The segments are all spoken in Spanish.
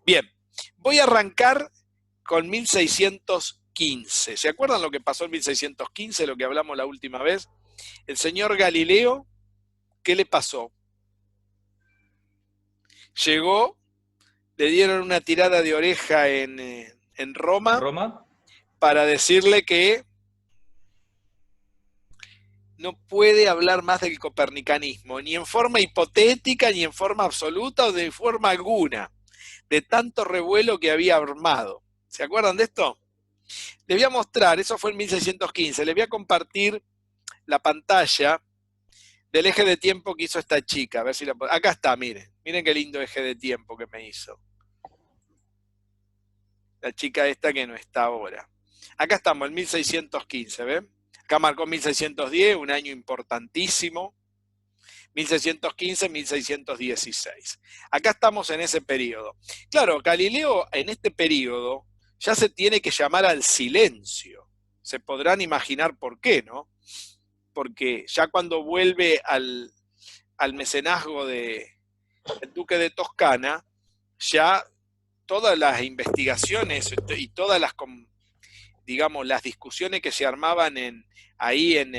Bien, voy a arrancar con 1615. ¿Se acuerdan lo que pasó en 1615, lo que hablamos la última vez? El señor Galileo, ¿qué le pasó? Llegó, le dieron una tirada de oreja en ¿En Roma Roma? para decirle que no puede hablar más del copernicanismo, ni en forma hipotética, ni en forma absoluta o de forma alguna, de tanto revuelo que había armado. ¿Se acuerdan de esto? Les voy a mostrar, eso fue en 1615, les voy a compartir la pantalla del eje de tiempo que hizo esta chica. A ver si la, acá está, miren. Miren qué lindo eje de tiempo que me hizo. La chica esta que no está ahora. Acá estamos, en 1615, ¿ven? Acá marcó 1610, un año importantísimo. 1615, 1616. Acá estamos en ese periodo. Claro, Galileo en este periodo ya se tiene que llamar al silencio. Se podrán imaginar por qué, ¿no? Porque ya cuando vuelve al mecenazgo del duque de Toscana, ya todas las investigaciones y todas las, digamos, las discusiones que se armaban ahí en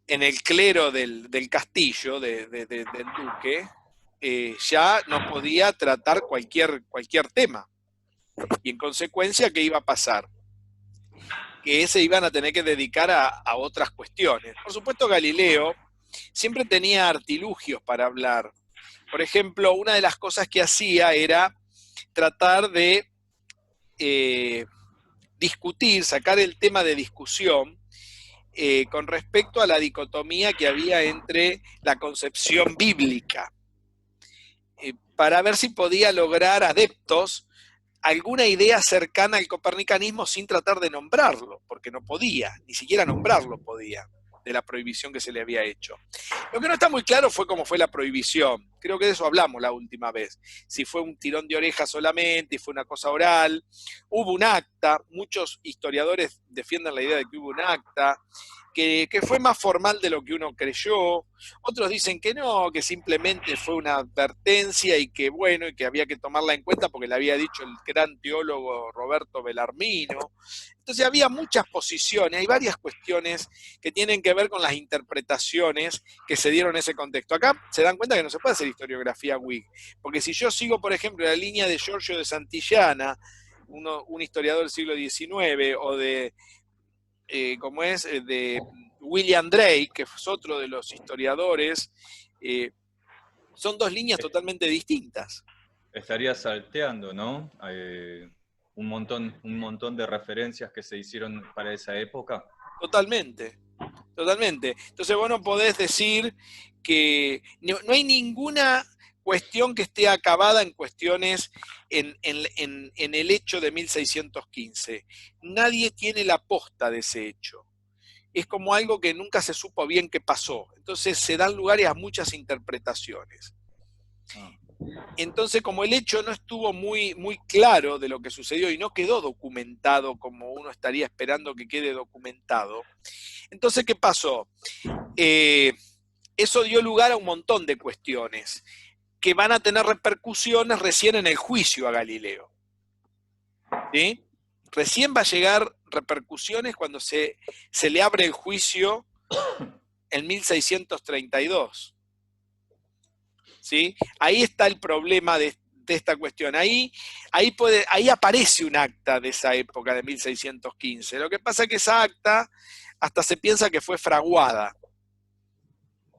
el clero del castillo del duque, ya no podía tratar cualquier tema. Y en consecuencia, ¿qué iba a pasar? Que se iban a tener que dedicar a otras cuestiones. Por supuesto, Galileo siempre tenía artilugios para hablar. Por ejemplo, una de las cosas que hacía era tratar de discutir, sacar el tema de discusión con respecto a la dicotomía que había entre la concepción bíblica, para ver si podía lograr adeptos alguna idea cercana al copernicanismo sin tratar de nombrarlo, porque no podía, ni siquiera nombrarlo podía, de la prohibición que se le había hecho. Lo que no está muy claro fue cómo fue la prohibición. Creo que de eso hablamos la última vez. Si fue un tirón de oreja solamente, y fue una cosa oral. Hubo un acta, muchos historiadores defienden la idea de que hubo un acta, que fue más formal de lo que uno creyó. Otros dicen que no, que simplemente fue una advertencia y que bueno, y que había que tomarla en cuenta porque le había dicho el gran teólogo Roberto Bellarmino. Entonces había muchas posiciones, hay varias cuestiones que tienen que ver con las interpretaciones que se dieron en ese contexto. Acá se dan cuenta que no se puede hacer historiografía Whig, porque si yo sigo, por ejemplo, la línea de Giorgio de Santillana, un historiador del siglo XIX, o de como es de William Drake, que es otro de los historiadores, son dos líneas totalmente distintas. Estaría salteando, ¿no? Un montón de referencias que se hicieron para esa época. Totalmente, totalmente. Entonces vos no podés decir que no hay ninguna cuestión que esté acabada en cuestiones en el hecho de 1615. Nadie tiene la posta de ese hecho. Es como algo que nunca se supo bien qué pasó. Entonces se dan lugares a muchas interpretaciones. Entonces, como el hecho no estuvo muy, muy claro de lo que sucedió y no quedó documentado como uno estaría esperando que quede documentado, entonces, ¿qué pasó? Eso dio lugar a un montón de cuestiones que van a tener repercusiones recién en el juicio a Galileo. ¿Sí? Recién va a llegar repercusiones cuando se le abre el juicio en 1632. ¿Sí? Ahí está el problema de esta cuestión. Ahí aparece un acta de esa época, de 1615. Lo que pasa es que esa acta hasta se piensa que fue fraguada.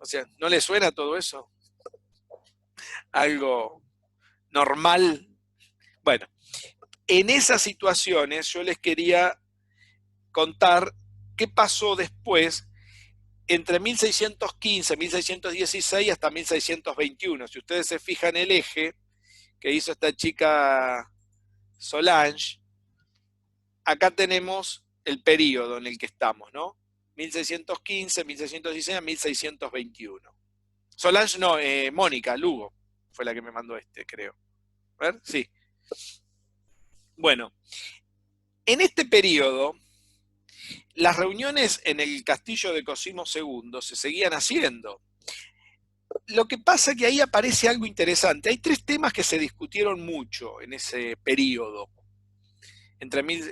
O sea, ¿no le suena todo eso? Algo normal. Bueno, en esas situaciones yo les quería contar qué pasó después entre 1615, 1616 hasta 1621. Si ustedes se fijan el eje que hizo esta chica Solange, acá tenemos el periodo en el que estamos, ¿no? 1615, 1616 a 1621. Solange no, Mónica Lugo fue la que me mandó creo. A ver, sí. Bueno, en este periodo, las reuniones en el castillo de Cosimo II se seguían haciendo. Lo que pasa es que ahí aparece algo interesante. Hay tres temas que se discutieron mucho en ese periodo. Entre mil...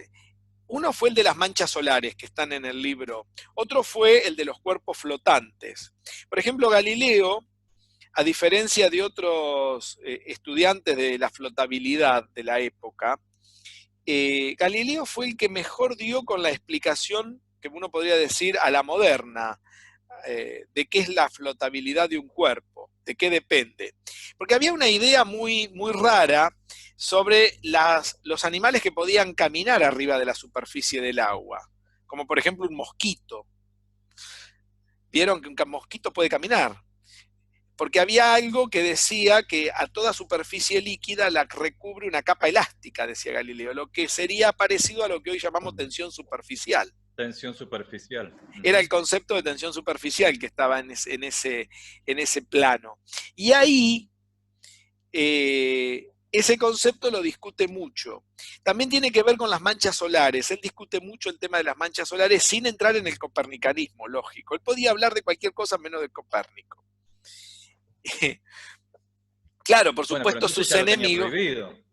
Uno fue el de las manchas solares, que están en el libro. Otro fue el de los cuerpos flotantes. Por ejemplo, Galileo, a diferencia de otros estudiantes de la flotabilidad de la época, Galileo fue el que mejor dio con la explicación que uno podría decir a la moderna, de qué es la flotabilidad de un cuerpo, de qué depende. Porque había una idea muy, muy rara sobre los animales que podían caminar arriba de la superficie del agua, como por ejemplo un mosquito. Vieron que un mosquito puede caminar, porque había algo que decía que a toda superficie líquida la recubre una capa elástica, decía Galileo, lo que sería parecido a lo que hoy llamamos tensión superficial. Tensión superficial. Era el concepto de tensión superficial que estaba en ese plano. Y ahí ese concepto lo discute mucho. También tiene que ver con las manchas solares. Él discute mucho el tema de las manchas solares sin entrar en el copernicanismo, lógico. Él podía hablar de cualquier cosa menos de Copérnico. Claro, por supuesto, sus enemigos.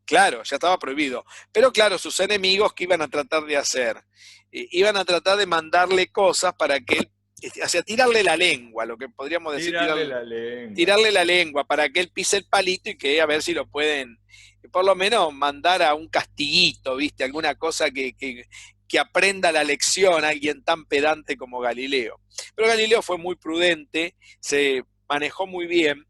Claro, ya estaba prohibido. Pero claro, sus enemigos, ¿qué iban a tratar de hacer? Iban a tratar de mandarle cosas para que él, o sea, tirarle la lengua, lo que podríamos decir. Tirarle la lengua para que él pise el palito y que a ver si lo pueden, por lo menos mandar a un castiguito, ¿viste? Alguna cosa que aprenda la lección a alguien tan pedante como Galileo. Pero Galileo fue muy prudente, se manejó muy bien.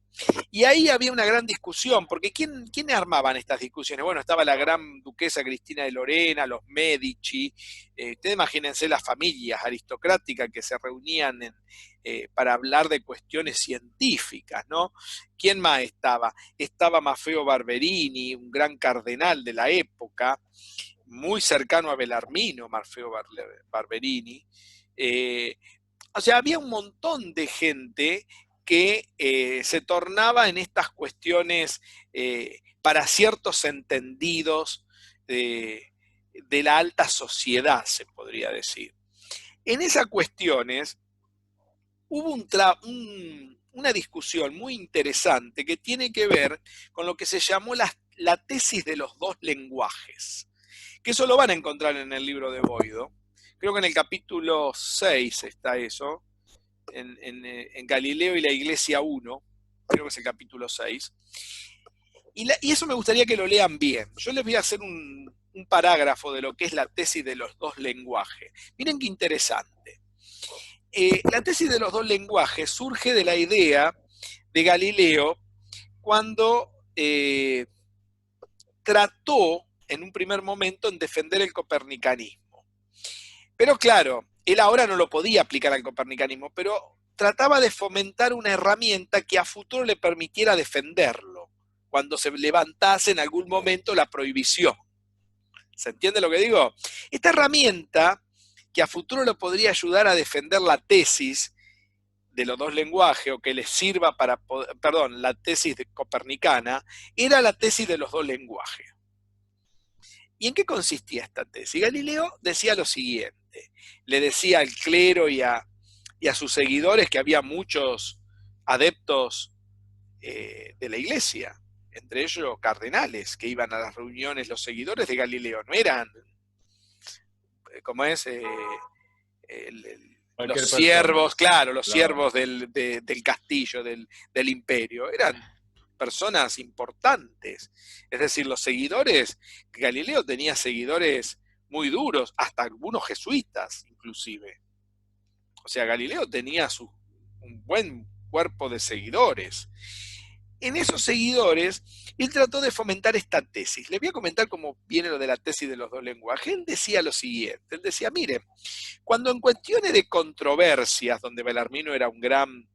Y ahí había una gran discusión, porque ¿quién armaban estas discusiones? Bueno, estaba la gran duquesa Cristina de Lorena, los Medici, ustedes imagínense las familias aristocráticas que se reunían para hablar de cuestiones científicas, ¿no? ¿Quién más estaba? Estaba Maffeo Barberini, un gran cardenal de la época, muy cercano a Bellarmino, Maffeo Barberini. O sea, había un montón de gente que se tornaba en estas cuestiones para ciertos entendidos de la alta sociedad, se podría decir. En esas cuestiones hubo una discusión muy interesante que tiene que ver con lo que se llamó la tesis de los dos lenguajes, que eso lo van a encontrar en el libro de Boido. Creo que en el capítulo 6 está eso. En Galileo y la Iglesia 1, creo que es el capítulo 6. Y eso me gustaría que lo lean bien. Yo les voy a hacer un parágrafo de lo que es la tesis de los dos lenguajes. Miren qué interesante. La tesis de los dos lenguajes surge de la idea de Galileo cuando trató en un primer momento en defender el copernicanismo. Pero claro, él ahora no lo podía aplicar al copernicanismo, pero trataba de fomentar una herramienta que a futuro le permitiera defenderlo, cuando se levantase en algún momento la prohibición. ¿Se entiende lo que digo? Esta herramienta, que a futuro lo podría ayudar a defender la tesis de los dos lenguajes, o que les sirva para, perdón, la tesis copernicana, era la tesis de los dos lenguajes. ¿Y en qué consistía esta tesis? Galileo decía lo siguiente, le decía al clero y a sus seguidores, que había muchos adeptos de la iglesia, entre ellos cardenales, que iban a las reuniones, los seguidores de Galileo, no eran, como es, los siervos, claro, los siervos del castillo, del imperio, eran personas importantes. Es decir, los seguidores, Galileo tenía seguidores muy duros, hasta algunos jesuitas inclusive. O sea, Galileo tenía un buen cuerpo de seguidores. En esos seguidores, él trató de fomentar esta tesis. Les voy a comentar cómo viene lo de la tesis de los dos lenguajes. Él decía lo siguiente, él decía, miren, cuando en cuestiones de controversias, donde Bellarmino era un gran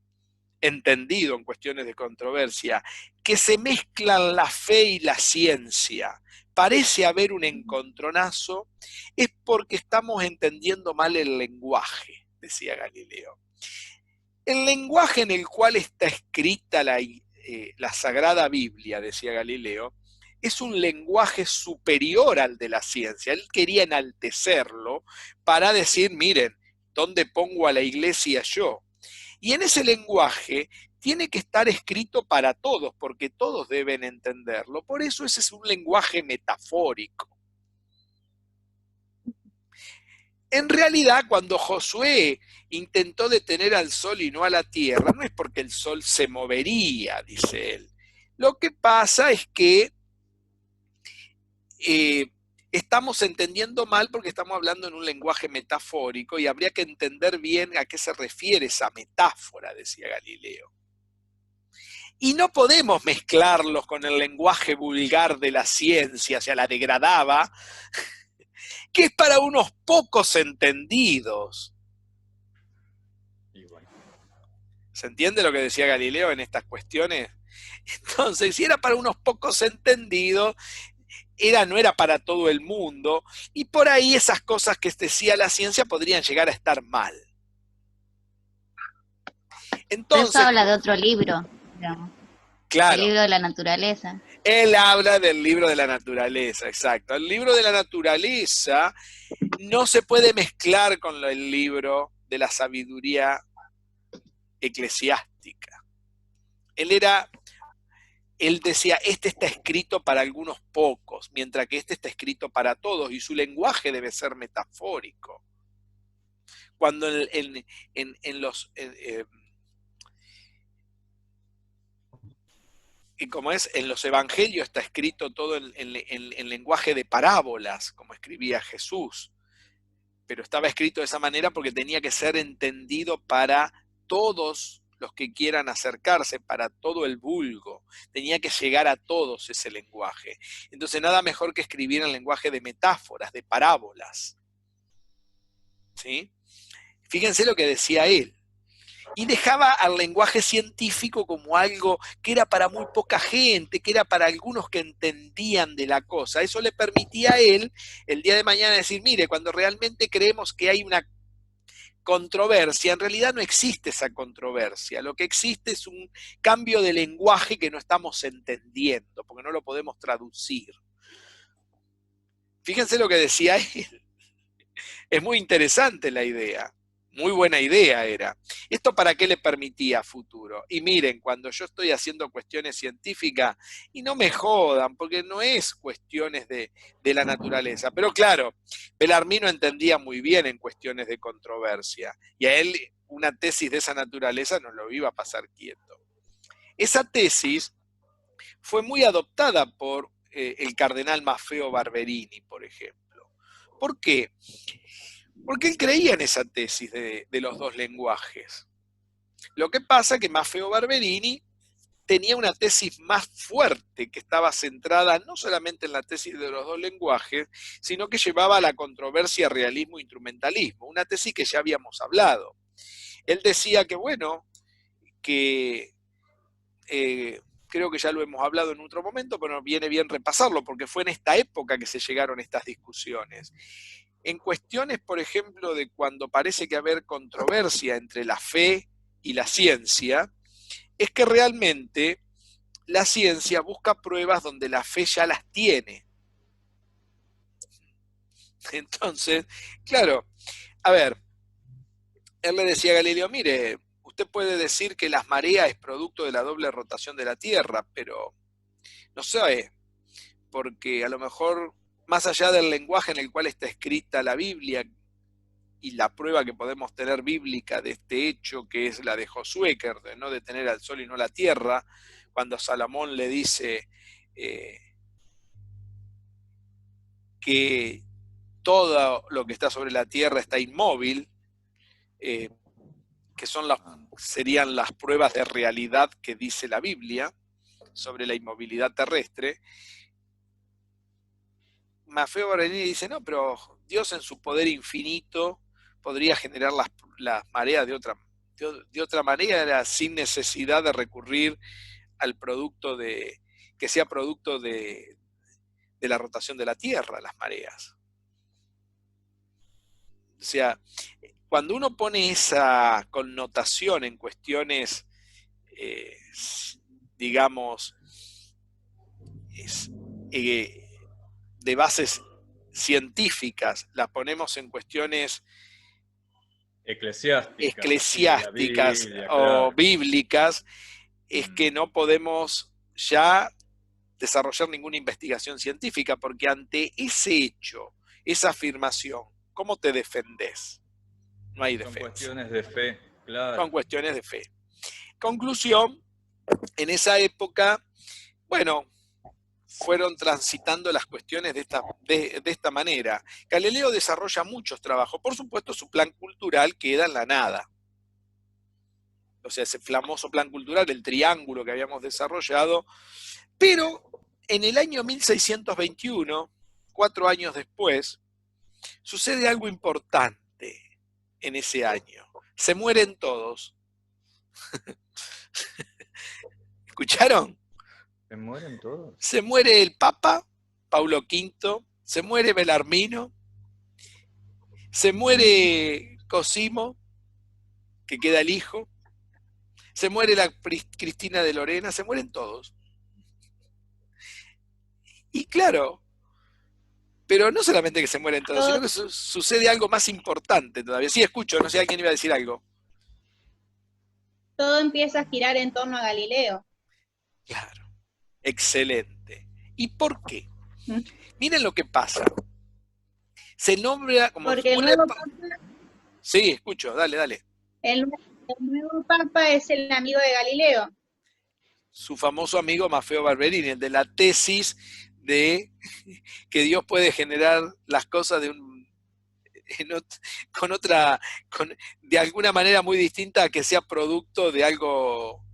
entendido en cuestiones de controversia, que se mezclan la fe y la ciencia, parece haber un encontronazo, es porque estamos entendiendo mal el lenguaje, decía Galileo. El lenguaje en el cual está escrita la Sagrada Biblia, decía Galileo, es un lenguaje superior al de la ciencia. Él quería enaltecerlo para decir, miren, ¿dónde pongo a la iglesia yo? Y en ese lenguaje tiene que estar escrito para todos, porque todos deben entenderlo. Por eso ese es un lenguaje metafórico. En realidad, cuando Josué intentó detener al sol y no a la tierra, no es porque el sol se movería, dice él. Lo que pasa es que estamos entendiendo mal porque estamos hablando en un lenguaje metafórico y habría que entender bien a qué se refiere esa metáfora, decía Galileo. Y no podemos mezclarlos con el lenguaje vulgar de la ciencia, o sea, la degradaba, que es para unos pocos entendidos. ¿Se entiende lo que decía Galileo en estas cuestiones? Entonces, si era para unos pocos entendidos, no era para todo el mundo, y por ahí esas cosas que decía la ciencia podrían llegar a estar mal. Entonces, pero eso habla de otro libro, digamos. Claro. El libro de la naturaleza. Él habla del libro de la naturaleza, exacto. El libro de la naturaleza no se puede mezclar con el libro de la sabiduría eclesiástica. Él decía, este está escrito para algunos pocos, mientras que este está escrito para todos, y su lenguaje debe ser metafórico. Cuando en los evangelios está escrito todo en lenguaje de parábolas, como escribía Jesús, pero estaba escrito de esa manera porque tenía que ser entendido para todos los que quieran acercarse, para todo el vulgo. Tenía que llegar a todos ese lenguaje. Entonces nada mejor que escribir en lenguaje de metáforas, de parábolas. ¿Sí? Fíjense lo que decía él. Y dejaba al lenguaje científico como algo que era para muy poca gente, que era para algunos que entendían de la cosa. Eso le permitía a él el día de mañana decir, mire, cuando realmente creemos que hay una controversia, en realidad no existe esa controversia. Lo que existe es un cambio de lenguaje que no estamos entendiendo, porque no lo podemos traducir. Fíjense lo que decía él. Es muy interesante la idea. Muy buena idea era. ¿Esto para qué le permitía a futuro? Y miren, cuando yo estoy haciendo cuestiones científicas, y no me jodan, porque no es cuestiones de la naturaleza, pero claro, Bellarmino entendía muy bien en cuestiones de controversia, y a él una tesis de esa naturaleza no lo iba a pasar quieto. Esa tesis fue muy adoptada por el cardenal Maffeo Barberini, por ejemplo. ¿Por qué? Porque él creía en esa tesis de los dos lenguajes. Lo que pasa es que Maffeo Barberini tenía una tesis más fuerte que estaba centrada no solamente en la tesis de los dos lenguajes, sino que llevaba a la controversia realismo-instrumentalismo, una tesis que ya habíamos hablado. Él decía que, bueno, que creo que ya lo hemos hablado en otro momento, pero viene bien repasarlo, porque fue en esta época que se llegaron estas discusiones. En cuestiones, por ejemplo, de cuando parece que haber controversia entre la fe y la ciencia, es que realmente la ciencia busca pruebas donde la fe ya las tiene. Entonces, claro, a ver, él le decía a Galileo, mire, usted puede decir que las mareas es producto de la doble rotación de la Tierra, pero no sé, porque a lo mejor más allá del lenguaje en el cual está escrita la Biblia y la prueba que podemos tener bíblica de este hecho, que es la de Josué, que de no detener al sol y no la tierra, cuando Salomón le dice que todo lo que está sobre la tierra está inmóvil, que serían las pruebas de realidad que dice la Biblia sobre la inmovilidad terrestre. Maffeo Barberini dice, no, pero Dios en su poder infinito podría generar las mareas de otra manera, sin necesidad de recurrir al producto que sea producto de la rotación de la Tierra, las mareas. O sea, cuando uno pone esa connotación en cuestiones, digamos, de bases científicas, las ponemos en cuestiones eclesiásticas Biblia, o claro, bíblicas, es que no podemos ya desarrollar ninguna investigación científica, porque ante ese hecho, esa afirmación, ¿cómo te defendés? No hay defensa. Son cuestiones de fe, claro. Son cuestiones de fe. Conclusión, en esa época, bueno, fueron transitando las cuestiones de esta manera. Galileo desarrolla muchos trabajos, por supuesto su plan cultural queda en la nada. O sea, ese famoso plan cultural, el triángulo que habíamos desarrollado, pero en el año 1621, 4 años después, sucede algo importante en ese año. Se mueren todos. ¿Escucharon? ¿Se mueren todos? Se muere el Papa, Paulo V, se muere Belarmino, se muere Cosimo, que queda el hijo, se muere la Cristina de Lorena, se mueren todos. Y claro, pero no solamente que se mueren todos, sino que sucede algo más importante todavía. Sí, escucho, no sé a quién iba a decir algo. Todo empieza a girar en torno a Galileo. Claro, excelente. ¿Y por qué? Miren lo que pasa. Se nombra como... Porque el nuevo Papa... Sí, escucho, dale. El nuevo Papa es el amigo de Galileo. Su famoso amigo Maffeo Barberini, el de la tesis de que Dios puede generar las cosas de alguna manera muy distinta a que sea producto de algo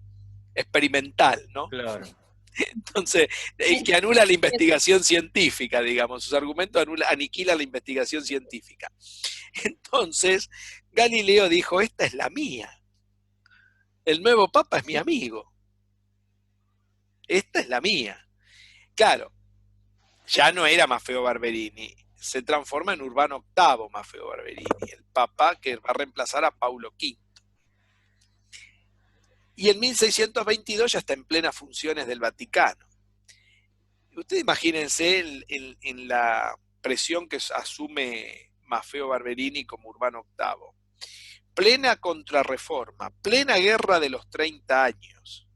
experimental, ¿no? Claro. Entonces, el que anula la investigación científica, digamos, sus argumentos aniquilan la investigación científica. Entonces, Galileo dijo, esta es la mía. El nuevo Papa es mi amigo. Esta es la mía. Claro, ya no era Maffeo Barberini, se transforma en Urbano VIII Maffeo Barberini, el Papa que va a reemplazar a Paulo V. Y en 1622 ya está en plenas funciones del Vaticano. Ustedes imagínense en la presión que asume Maffeo Barberini como Urbano VIII. Plena contrarreforma, plena guerra de los 30 años.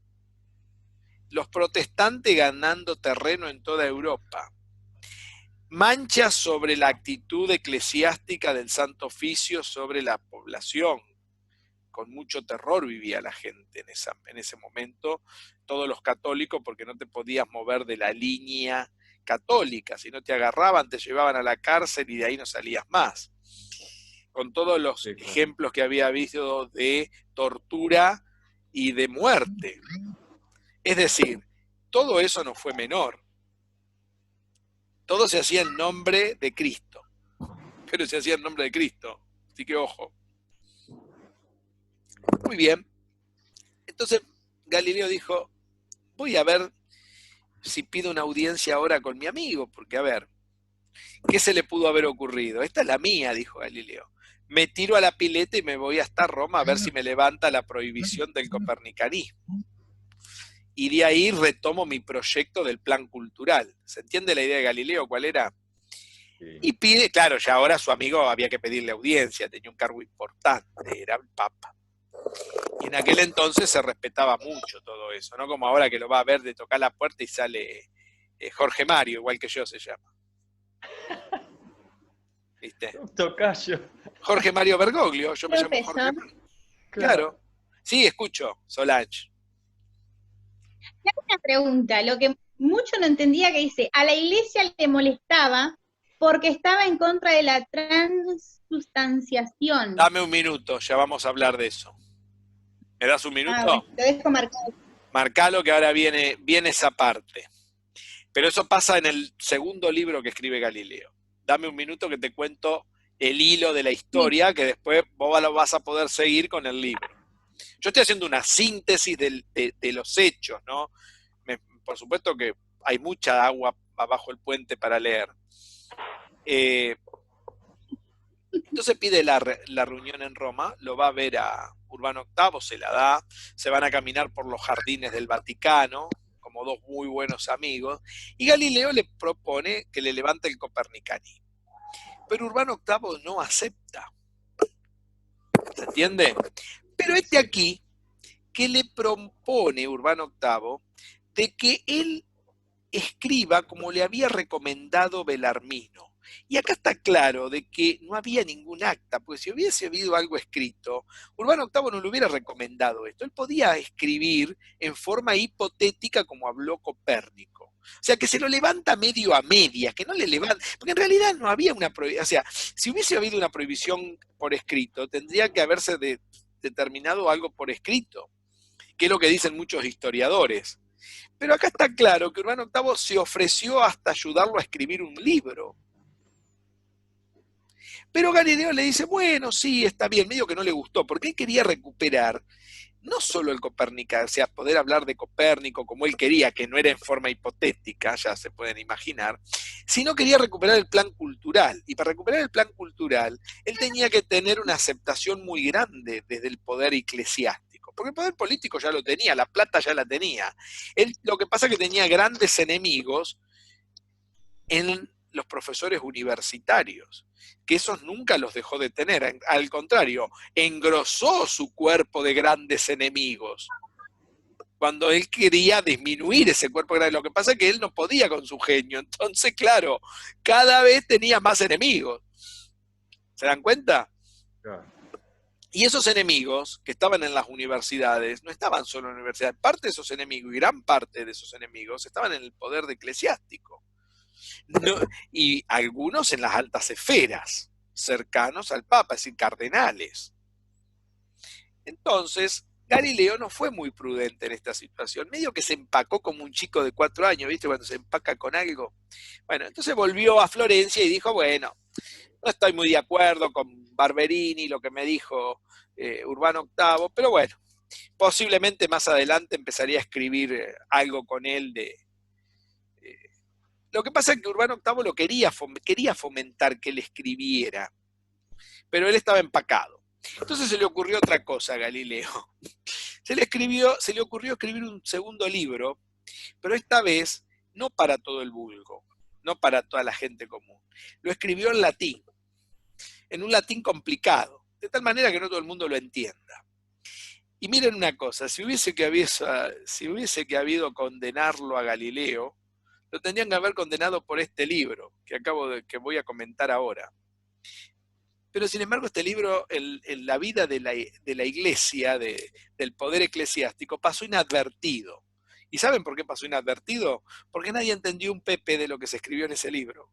Los protestantes ganando terreno en toda Europa. Manchas sobre la actitud eclesiástica del Santo Oficio sobre la población. Con mucho terror vivía la gente en ese momento, todos los católicos, porque no te podías mover de la línea católica, si no te agarraban, te llevaban a la cárcel y de ahí no salías más. Con todos los ejemplos que había visto de tortura y de muerte. Es decir, todo eso no fue menor. Todo se hacía en nombre de Cristo, pero se hacía en nombre de Cristo, así que ojo. Muy bien. Entonces Galileo dijo, voy a ver si pido una audiencia ahora con mi amigo, porque a ver, ¿qué se le pudo haber ocurrido? Esta es la mía, dijo Galileo. Me tiro a la pileta y me voy hasta Roma a ver si me levanta la prohibición del copernicanismo. Y de ahí retomo mi proyecto del plan cultural. ¿Se entiende la idea de Galileo? ¿Cuál era? Sí. Y pide, claro, ya ahora su amigo había que pedirle audiencia, tenía un cargo importante, era el Papa. Y en aquel entonces se respetaba mucho todo eso, ¿no? Como ahora que lo va a ver de tocar la puerta y sale Jorge Mario, igual que yo se llama. ¿Viste? Un tocayo. Jorge Mario Bergoglio, yo me llamo Jorge Mario. Claro. Sí, escucho, Solange. Una pregunta, lo que mucho no entendía que dice, a la iglesia le molestaba porque estaba en contra de la transustanciación. Dame un minuto, ya vamos a hablar de eso. ¿Me das un minuto? Bueno, lo dejo marcado. Marcalo que ahora viene esa parte. Pero eso pasa en el segundo libro que escribe Galileo. Dame un minuto que te cuento el hilo de la historia, que después vos lo vas a poder seguir con el libro. Yo estoy haciendo una síntesis de los hechos, ¿no? Por supuesto que hay mucha agua abajo el puente para leer. Entonces pide la reunión en Roma, lo va a ver a Urbano VIII, se la da, se van a caminar por los jardines del Vaticano, como dos muy buenos amigos, y Galileo le propone que le levante el copernicanismo. Pero Urbano VIII no acepta. ¿Se entiende? Pero aquí que le propone Urbano VIII de que él escriba como le había recomendado Belarmino. Y acá está claro de que no había ningún acta, porque si hubiese habido algo escrito, Urbano VIII no le hubiera recomendado esto. Él podía escribir en forma hipotética como habló Copérnico. O sea, que se lo levanta medio a medias, que no le levanta, porque en realidad no había una prohibición. O sea, si hubiese habido una prohibición por escrito, tendría que haberse determinado algo por escrito, que es lo que dicen muchos historiadores. Pero acá está claro que Urbano VIII se ofreció hasta ayudarlo a escribir un libro. Pero Galileo le dice, bueno, sí, está bien, medio que no le gustó, porque él quería recuperar no solo el Copérnico, o sea, poder hablar de Copérnico como él quería, que no era en forma hipotética, ya se pueden imaginar, sino quería recuperar el plan cultural. Y para recuperar el plan cultural, él tenía que tener una aceptación muy grande desde el poder eclesiástico, porque el poder político ya lo tenía, la plata ya la tenía. Él, lo que pasa es que tenía grandes enemigos en los profesores universitarios, que esos nunca los dejó de tener, al contrario, engrosó su cuerpo de grandes enemigos, cuando él quería disminuir ese cuerpo grande. Lo que pasa es que él no podía con su genio, entonces claro, cada vez tenía más enemigos. ¿Se dan cuenta? Claro. Y esos enemigos que estaban en las universidades, no estaban solo en la universidad, parte de esos enemigos, y gran parte de esos enemigos, estaban en el poder eclesiástico. No, y algunos en las altas esferas, cercanos al Papa, es decir, cardenales. Entonces, Galileo no fue muy prudente en esta situación, medio que se empacó como un chico de 4 años, ¿viste? Cuando se empaca con algo. Bueno, entonces volvió a Florencia y dijo, bueno, no estoy muy de acuerdo con Barberini, lo que me dijo Urbano VIII, pero bueno, posiblemente más adelante empezaría a escribir algo con él de... Lo que pasa es que Urbano VIII lo quería fomentar que él escribiera, pero él estaba empacado. Entonces se le ocurrió otra cosa a Galileo. Se le ocurrió escribir un segundo libro, pero esta vez no para todo el vulgo, no para toda la gente común. Lo escribió en latín, en un latín complicado, de tal manera que no todo el mundo lo entienda. Y miren una cosa, si hubiese que habido condenarlo a Galileo, lo tendrían que haber condenado por este libro que voy a comentar ahora. Pero sin embargo este libro, en la vida de la iglesia, del poder eclesiástico, pasó inadvertido. ¿Y saben por qué pasó inadvertido? Porque nadie entendió un pepe de lo que se escribió en ese libro.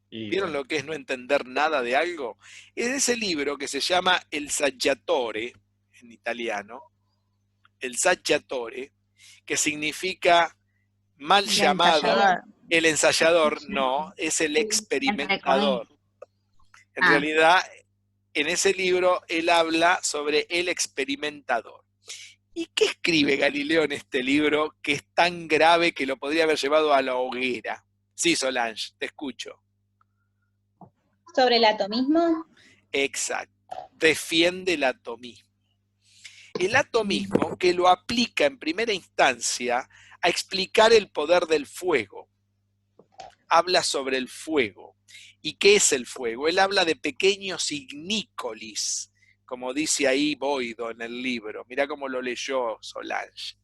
¿Vieron lo que es no entender nada de algo? En ese libro que se llama El Saggiatore, en italiano, El Saggiatore, que significa mal llamado, el ensayador, no, es el experimentador. En realidad, en ese libro, él habla sobre el experimentador. ¿Y qué escribe Galileo en este libro que es tan grave que lo podría haber llevado a la hoguera? Sí, Solange, te escucho. ¿Sobre el atomismo? Exacto. Defiende el atomismo. El atomismo que lo aplica en primera instancia a explicar el poder del fuego. Habla sobre el fuego. ¿Y qué es el fuego? Él habla de pequeños ignícolis, como dice ahí Boido en el libro. Mirá cómo lo leyó Solange.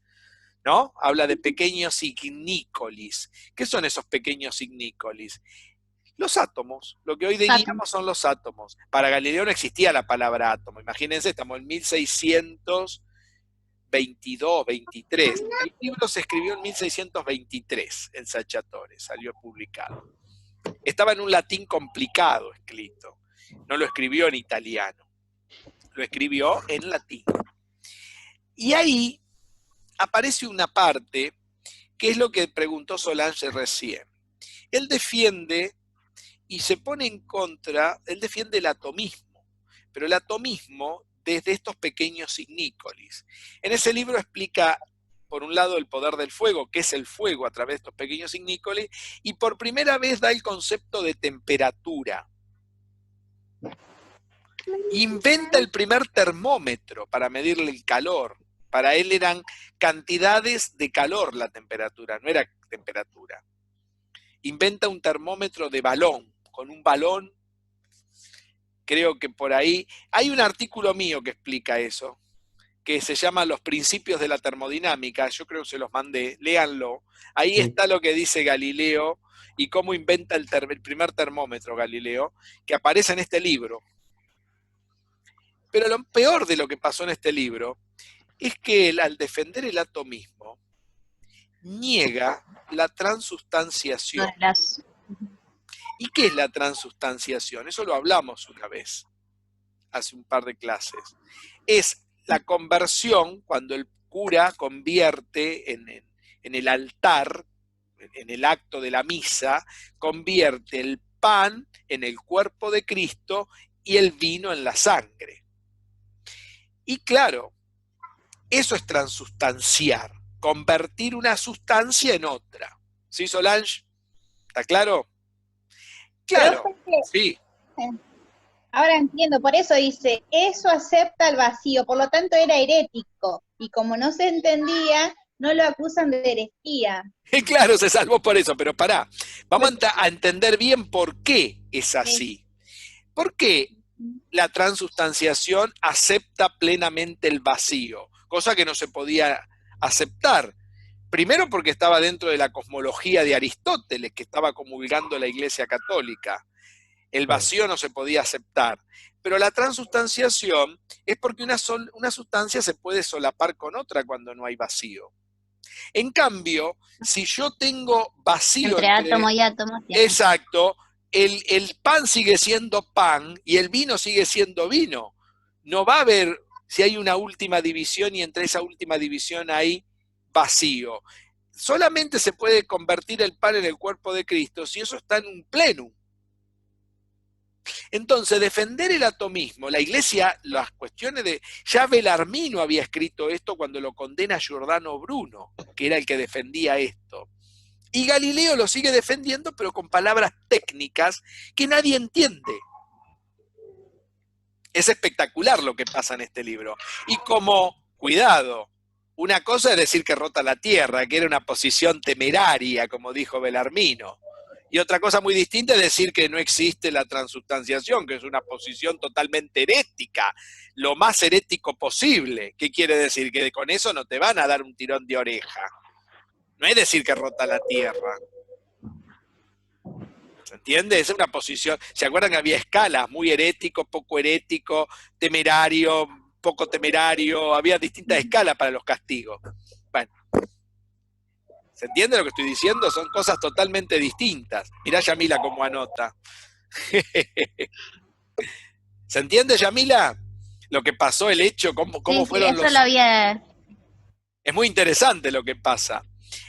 ¿No? Habla de pequeños ignícolis. ¿Qué son esos pequeños ignícolis? Los átomos. Lo que hoy diríamos son los átomos. Para Galileo no existía la palabra átomo. Imagínense, estamos en 1622, 23. El libro se escribió en 1623, el Saggiatore, salió publicado. Estaba en un latín complicado escrito. No lo escribió en italiano. Lo escribió en latín. Y ahí aparece una parte que es lo que preguntó Solange recién. Él defiende y se pone en contra, él defiende el atomismo, pero el atomismo desde estos pequeños ignícolis. En ese libro explica, por un lado, el poder del fuego, que es el fuego a través de estos pequeños ignícolis, y por primera vez da el concepto de temperatura. Inventa el primer termómetro para medirle el calor. Para él eran cantidades de calor la temperatura, no era temperatura. Inventa un termómetro de balón, con un balón creo que por ahí, hay un artículo mío que explica eso, que se llama Los principios de la termodinámica, yo creo que se los mandé, léanlo, ahí Sí. está lo que dice Galileo y cómo inventa el primer termómetro Galileo, que aparece en este libro. Pero lo peor de lo que pasó en este libro es que él, al defender el atomismo, niega la transustanciación. ¿Y qué es la transustanciación? Eso lo hablamos una vez, hace un par de clases. Es la conversión cuando el cura convierte en el altar, en el acto de la misa, convierte el pan en el cuerpo de Cristo y el vino en la sangre. Y claro, eso es transustanciar, convertir una sustancia en otra. ¿Sí, Solange? ¿Está claro? Claro, sí. Ahora entiendo, por eso dice, eso acepta el vacío, por lo tanto era herético, y como no se entendía, no lo acusan de herejía. Claro, se salvó por eso, pero pará, vamos a entender bien por qué es así. ¿Por qué la transustanciación acepta plenamente el vacío? Cosa que no se podía aceptar. Primero porque estaba dentro de la cosmología de Aristóteles, que estaba comulgando la Iglesia Católica. El vacío no se podía aceptar. Pero la transustanciación es porque una sustancia se puede solapar con otra cuando no hay vacío. En cambio, si yo tengo vacío Entre átomo y átomo. Exacto, el pan sigue siendo pan y el vino sigue siendo vino. No va a haber, si hay una última división y entre esa última división hay vacío. Solamente se puede convertir el pan en el cuerpo de Cristo si eso está en un plenum. Entonces, defender el atomismo, la Iglesia, las cuestiones de... Ya Bellarmino había escrito esto cuando lo condena Giordano Bruno, que era el que defendía esto. Y Galileo lo sigue defendiendo, pero con palabras técnicas que nadie entiende. Es espectacular lo que pasa en este libro. Y como, cuidado, una cosa es decir que rota la Tierra, que era una posición temeraria, como dijo Bellarmino. Y otra cosa muy distinta es decir que no existe la transustanciación, que es una posición totalmente herética, lo más herético posible. ¿Qué quiere decir? Que con eso no te van a dar un tirón de oreja. No es decir que rota la Tierra. ¿Se entiende? Es una posición. ¿Se acuerdan que había escalas? Muy herético, poco herético, temerario, poco temerario. Había distintas escalas para los castigos. Bueno. ¿Se entiende lo que estoy diciendo? Son cosas totalmente distintas. Mirá Yamila cómo anota. ¿Se entiende, Yamila? Lo que pasó, el hecho, cómo Sí, fueron eso los... lo había... Es muy interesante lo que pasa.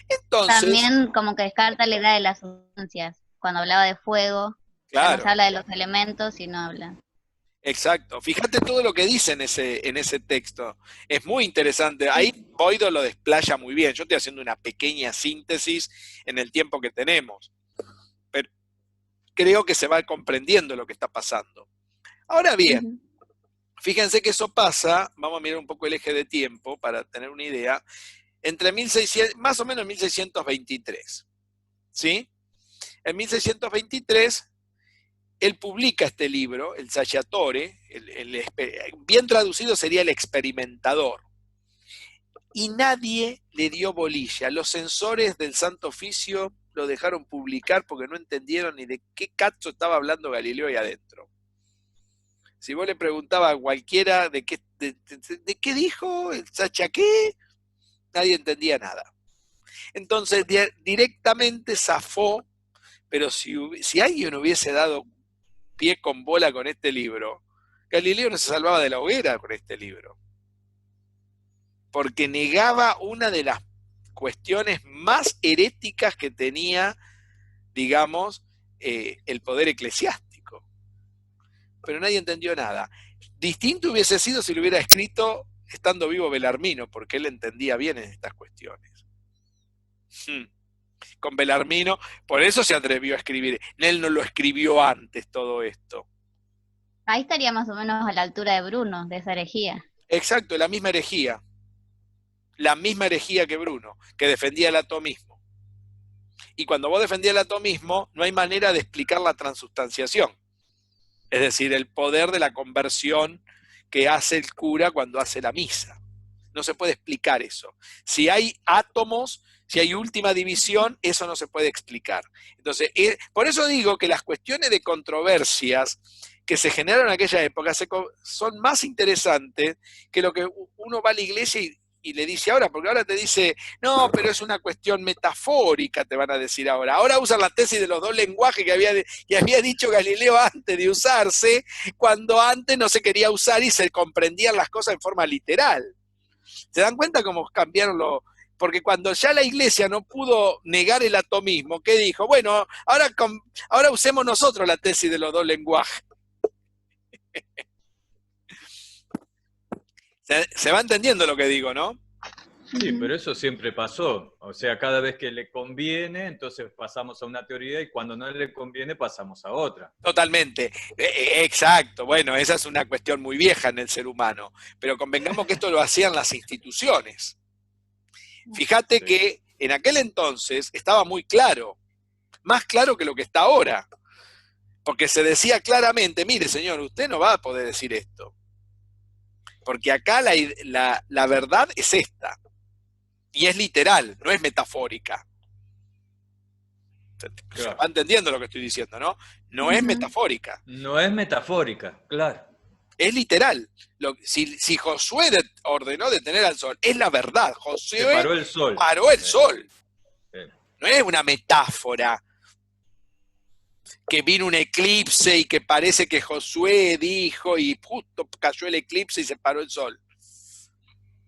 Entonces... También como que descarta la idea de las sustancias. Cuando hablaba de fuego, claro. no se habla de los elementos y no habla. Exacto. Fíjate todo lo que dice en ese texto. Es muy interesante. Ahí Boido lo desplaya muy bien. Yo estoy haciendo una pequeña síntesis en el tiempo que tenemos. Pero creo que se va comprendiendo lo que está pasando. Ahora bien, fíjense que eso pasa, vamos a mirar un poco el eje de tiempo para tener una idea, entre 1600, más o menos en 1623. ¿Sí? En 1623... él publica este libro, el Saggiatore, bien traducido sería el experimentador, y nadie le dio bolilla. Los censores del Santo Oficio lo dejaron publicar porque no entendieron ni de qué cazzo estaba hablando Galileo ahí adentro. Si vos le preguntabas a cualquiera de qué dijo, el Sachaqué, nadie entendía nada. Entonces directamente zafó, pero si alguien hubiese dado pie con bola con este libro, Galileo no se salvaba de la hoguera con este libro, porque negaba una de las cuestiones más heréticas que tenía, digamos, el poder eclesiástico. Pero nadie entendió nada. Distinto hubiese sido si lo hubiera escrito estando vivo Bellarmino, porque él entendía bien en estas cuestiones. Con Bellarmino, por eso se atrevió a escribir. Él no lo escribió antes todo esto. Ahí estaría más o menos a la altura de Bruno, de esa herejía. Exacto, la misma herejía. La misma herejía que Bruno, que defendía el atomismo. Y cuando vos defendías el atomismo, no hay manera de explicar la transustanciación. Es decir, el poder de la conversión que hace el cura cuando hace la misa. No se puede explicar eso. Si hay átomos, si hay última división, eso no se puede explicar. Entonces, por eso digo que las cuestiones de controversias que se generaron en aquella época son más interesantes que lo que uno va a la iglesia y le dice ahora, porque ahora te dice, no, pero es una cuestión metafórica, te van a decir ahora. Ahora usan la tesis de los dos lenguajes que había dicho Galileo antes de usarse, cuando antes no se quería usar y se comprendían las cosas en forma literal. ¿Se dan cuenta cómo cambiaron los...? Porque cuando ya la iglesia no pudo negar el atomismo, ¿qué dijo? Bueno, ahora usemos nosotros la tesis de los dos lenguajes. ¿Se va entendiendo lo que digo, no? Sí, pero eso siempre pasó. O sea, cada vez que le conviene, entonces pasamos a una teoría y cuando no le conviene pasamos a otra. Totalmente. Exacto. Bueno, esa es una cuestión muy vieja en el ser humano. Pero convengamos que esto lo hacían las instituciones. Fíjate que en aquel entonces estaba muy claro, más claro que lo que está ahora. Porque se decía claramente, mire señor, usted no va a poder decir esto. Porque acá la verdad es esta. Y es literal, no es metafórica. Se va entendiendo lo que estoy diciendo, ¿no? No es metafórica. No es metafórica, claro. Es literal. Si Josué ordenó detener al sol, es la verdad. Josué Se paró el sol. Paró el sol. Sí. No es una metáfora. Que vino un eclipse y que parece que Josué dijo y justo cayó el eclipse y se paró el sol.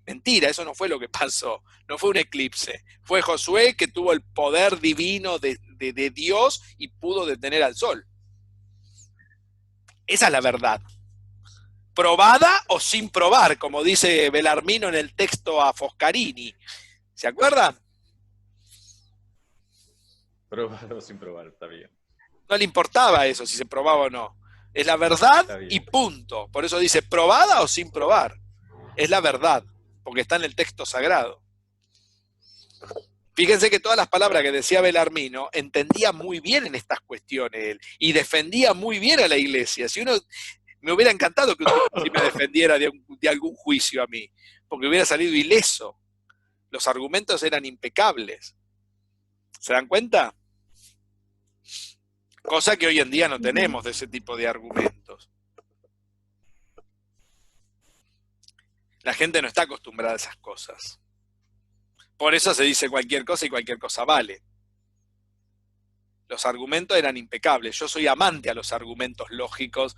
Mentira, eso no fue lo que pasó. No fue un eclipse. Fue Josué que tuvo el poder divino de Dios y pudo detener al sol. Esa es la verdad. Probada o sin probar, como dice Bellarmino en el texto a Foscarini. ¿Se acuerdan? Probado o sin probar, está bien. No le importaba eso, si se probaba o no. Es la verdad y punto. Por eso dice, probada o sin probar. Es la verdad, porque está en el texto sagrado. Fíjense que todas las palabras que decía Bellarmino entendía muy bien en estas cuestiones él, y defendía muy bien a la iglesia. Si uno, me hubiera encantado que usted me defendiera de algún juicio a mí, porque hubiera salido ileso. Los argumentos eran impecables. ¿Se dan cuenta? Cosa que hoy en día no tenemos de ese tipo de argumentos. La gente no está acostumbrada a esas cosas. Por eso se dice cualquier cosa y cualquier cosa vale. Los argumentos eran impecables. Yo soy amante a los argumentos lógicos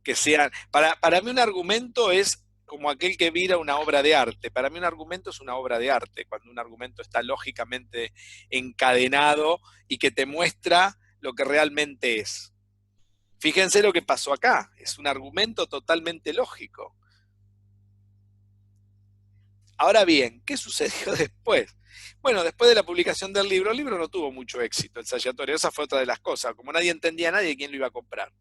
que sean... Para mí un argumento es como aquel que mira una obra de arte. Para mí un argumento es una obra de arte, cuando un argumento está lógicamente encadenado y que te muestra lo que realmente es. Fíjense lo que pasó acá. Es un argumento totalmente lógico. Ahora bien, ¿qué sucedió después? Bueno, después de la publicación del libro, el libro no tuvo mucho éxito, el ensayatorio. Esa fue otra de las cosas. Como nadie entendía a nadie, ¿quién lo iba a comprar?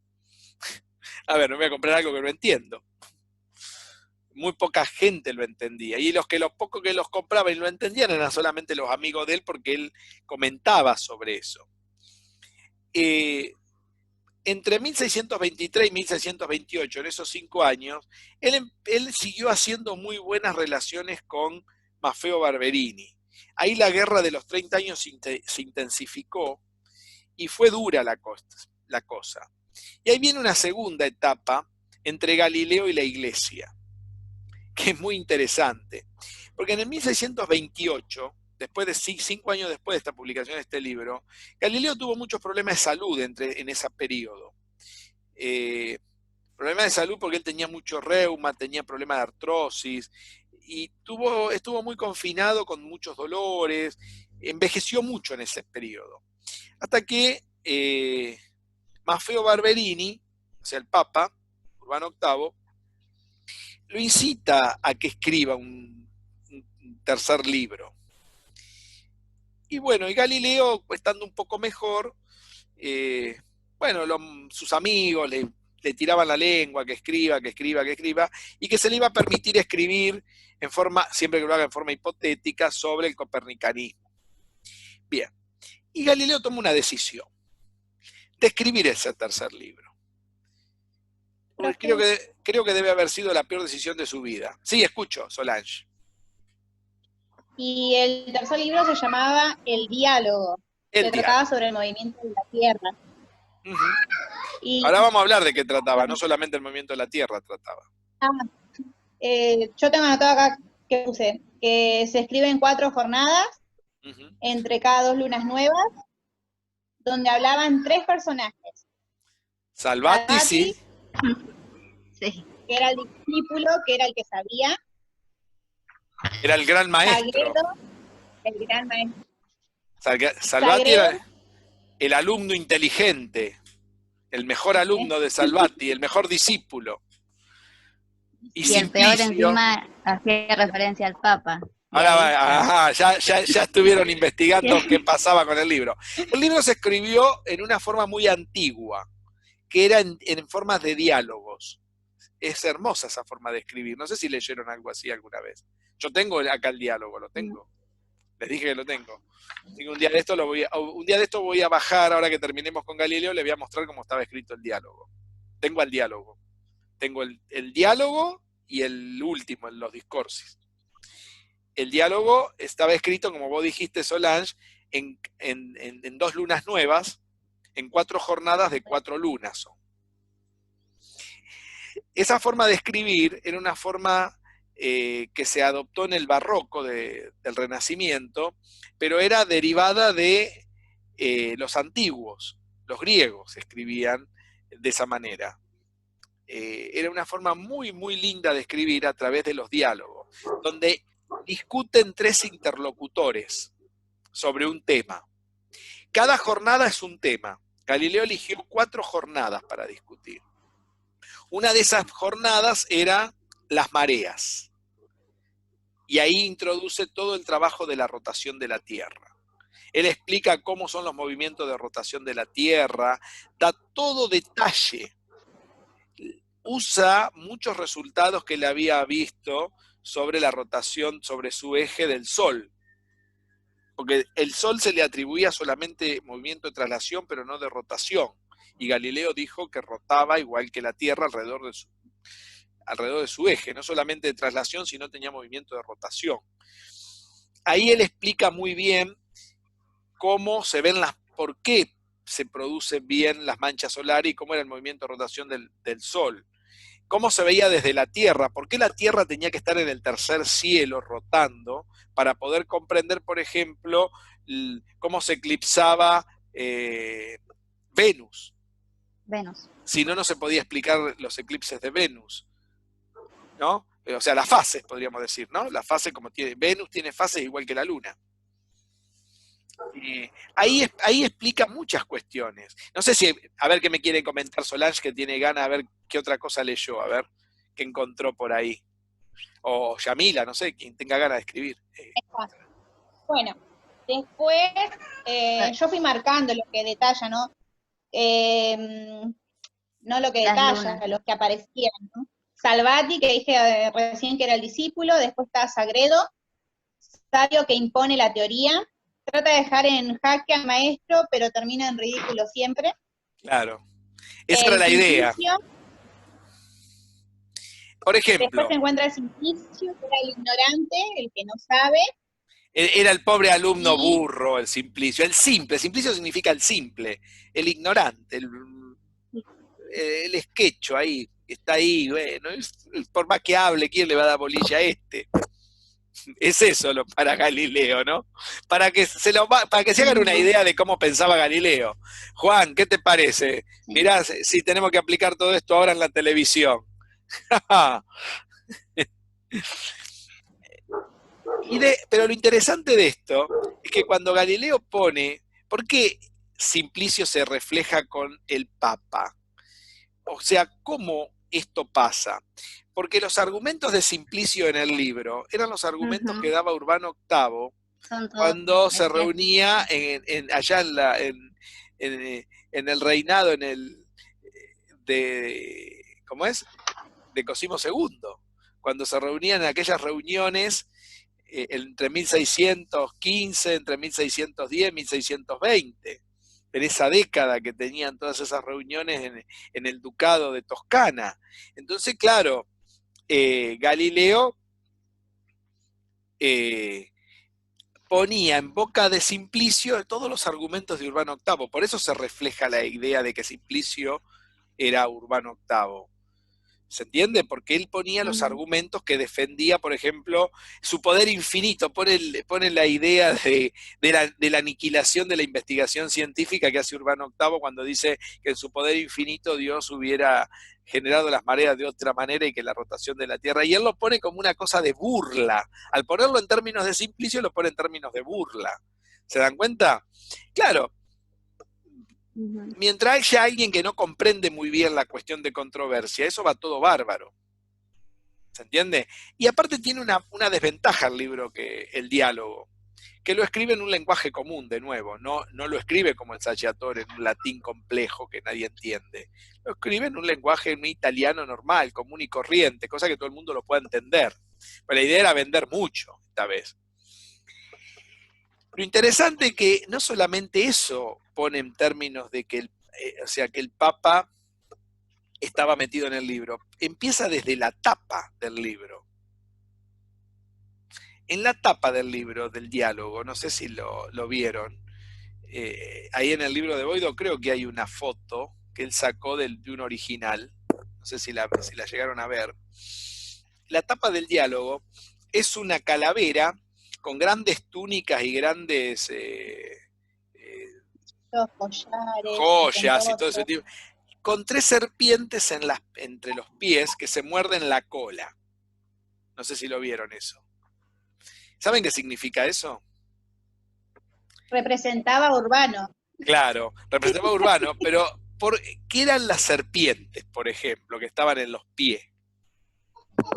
A ver, no voy a comprar algo que no entiendo. Muy poca gente lo entendía. Y los pocos que los compraban y lo entendían eran solamente los amigos de él, porque él comentaba sobre eso. Entre 1623 y 1628, en esos 5 años, él siguió haciendo muy buenas relaciones con Maffeo Barberini. Ahí la guerra de los 30 años se intensificó y fue dura la cosa. Y ahí viene una segunda etapa entre Galileo y la Iglesia, que es muy interesante. Porque en el 1628, después de 5 años después de esta publicación de este libro, Galileo tuvo muchos problemas de salud en ese periodo. Problemas de salud porque él tenía mucho reuma, tenía problemas de artrosis, y estuvo muy confinado con muchos dolores, envejeció mucho en ese periodo. Hasta que Maffeo Barberini, o sea, el Papa, Urbano VIII, lo incita a que escriba un tercer libro. Y bueno, y Galileo, estando un poco mejor, sus amigos le tiraban la lengua, que escriba, y que se le iba a permitir escribir siempre que lo haga en forma hipotética, sobre el copernicanismo. Bien, y Galileo toma una decisión. de escribir ese tercer libro. Pues creo que debe haber sido la peor decisión de su vida. Sí, escucho, Solange. Y el tercer libro se llamaba El Diálogo, que trataba sobre el movimiento de la Tierra. Ahora vamos a hablar de qué trataba, no solamente el movimiento de la Tierra trataba. Yo tengo anotado acá que puse, que se escribe en 4 jornadas, entre cada 2 lunas nuevas, donde hablaban 3 personajes. Salvati, sí. Sí. Que era el discípulo, que era el que sabía. Era el gran maestro. Sagredo, el gran maestro. Salvati era el alumno inteligente, el mejor alumno de Salvati, el mejor discípulo. Y el peor encima hacía referencia al Papa. Ahora ya estuvieron investigando qué pasaba con el libro. El libro se escribió en una forma muy antigua, que era en formas de diálogos. Es hermosa esa forma de escribir. No sé si leyeron algo así alguna vez. Yo tengo acá el diálogo, lo tengo. Les dije que lo tengo. Así que un día de esto voy a bajar, ahora que terminemos con Galileo, le voy a mostrar cómo estaba escrito el diálogo. Tengo el diálogo. Tengo el diálogo y el último, los discorsos. El diálogo estaba escrito, como vos dijiste, Solange, en 2 lunas nuevas, en 4 jornadas de 4 lunas. Esa forma de escribir era una forma que se adoptó en el barroco del Renacimiento, pero era derivada de los antiguos. Los griegos escribían de esa manera. Era una forma muy, muy linda de escribir a través de los diálogos, donde discuten 3 interlocutores sobre un tema. Cada jornada es un tema. Galileo eligió 4 jornadas para discutir. Una de esas jornadas era las mareas. Y ahí introduce todo el trabajo de la rotación de la Tierra. Él explica cómo son los movimientos de rotación de la Tierra, da todo detalle. Usa muchos resultados que él había visto sobre la rotación sobre su eje del Sol. Porque el Sol se le atribuía solamente movimiento de traslación, pero no de rotación. Y Galileo dijo que rotaba igual que la Tierra alrededor de su eje, no solamente de traslación, sino tenía movimiento de rotación. Ahí él explica muy bien cómo se ven por qué se producen bien las manchas solares y cómo era el movimiento de rotación del Sol. Cómo se veía desde la Tierra, por qué la Tierra tenía que estar en el tercer cielo rotando para poder comprender, por ejemplo, cómo se eclipsaba Venus. Si no, no se podía explicar los eclipses de Venus, ¿no? O sea, las fases, podríamos decir, ¿no? La fase como Venus tiene fases igual que la Luna. Ahí explica muchas cuestiones. No sé si, a ver qué me quiere comentar Solange, que tiene ganas, a ver qué otra cosa leyó, a ver qué encontró por ahí. O Yamila, no sé, quien tenga ganas de escribir. Bueno, después yo fui marcando lo que detalla, ¿no? No lo que detalla, los que aparecían, ¿no? Salvati, que dije recién que era el discípulo, después está Sagredo, sabio que impone la teoría, trata de dejar en jaque al maestro, pero termina en ridículo siempre. Claro, esa era la idea. Por ejemplo. Después se encuentra el Simplicio, que era el ignorante, el que no sabe. Era el pobre alumno burro, el Simplicio. El simple, Simplicio significa el simple, el ignorante, el esquecho ahí, está ahí, bueno, por más que hable, ¿quién le va a dar bolilla a este? Es eso para Galileo, ¿no? Para que se hagan una idea de cómo pensaba Galileo. Juan, ¿qué te parece? Mirá, si tenemos que aplicar todo esto ahora en la televisión. Pero lo interesante de esto es que cuando Galileo pone, ¿por qué Simplicio se refleja con el Papa? O sea, ¿cómo esto pasa? Porque los argumentos de Simplicio en el libro eran los argumentos que daba Urbano VIII cuando se reunía allá en el reinado ¿cómo es? De Cosimo II, cuando se reunían en aquellas reuniones entre 1615, entre 1610 y 1620. en esa década que tenían todas esas reuniones en el Ducado de Toscana. Entonces, claro, Galileo ponía en boca de Simplicio todos los argumentos de Urbano VIII. Por eso se refleja la idea de que Simplicio era Urbano VIII. ¿Se entiende? Porque él ponía los argumentos que defendía, por ejemplo, su poder infinito. Pone la idea de la aniquilación de la investigación científica que hace Urbano VIII cuando dice que en su poder infinito Dios hubiera generado las mareas de otra manera y que la rotación de la Tierra. Y él lo pone como una cosa de burla. Al ponerlo en términos de Simplicio, lo pone en términos de burla. ¿Se dan cuenta? Claro. Mientras haya alguien que no comprende muy bien la cuestión de controversia, eso va todo bárbaro. ¿Se entiende? Y aparte tiene una desventaja el libro, el diálogo, que lo escribe en un lenguaje común, de nuevo, no lo escribe como el Saggiatore en un latín complejo que nadie entiende. Lo escribe en un lenguaje, en un italiano normal, común y corriente, cosa que todo el mundo lo pueda entender. Pero la idea era vender mucho, esta vez. Lo interesante es que no solamente eso pone en términos de que el Papa estaba metido en el libro, empieza desde la tapa del libro. En la tapa del libro, del diálogo, no sé si lo vieron, ahí en el libro de Boido creo que hay una foto que él sacó de un original, no sé si la llegaron a ver. La tapa del diálogo es una calavera con grandes túnicas y grandes joyas y todo ese tipo, con 3 serpientes entre los pies que se muerden la cola. No sé si lo vieron eso. ¿Saben qué significa eso? Representaba a Urbano. Claro, representaba a Urbano, pero ¿qué eran las serpientes, por ejemplo, que estaban en los pies?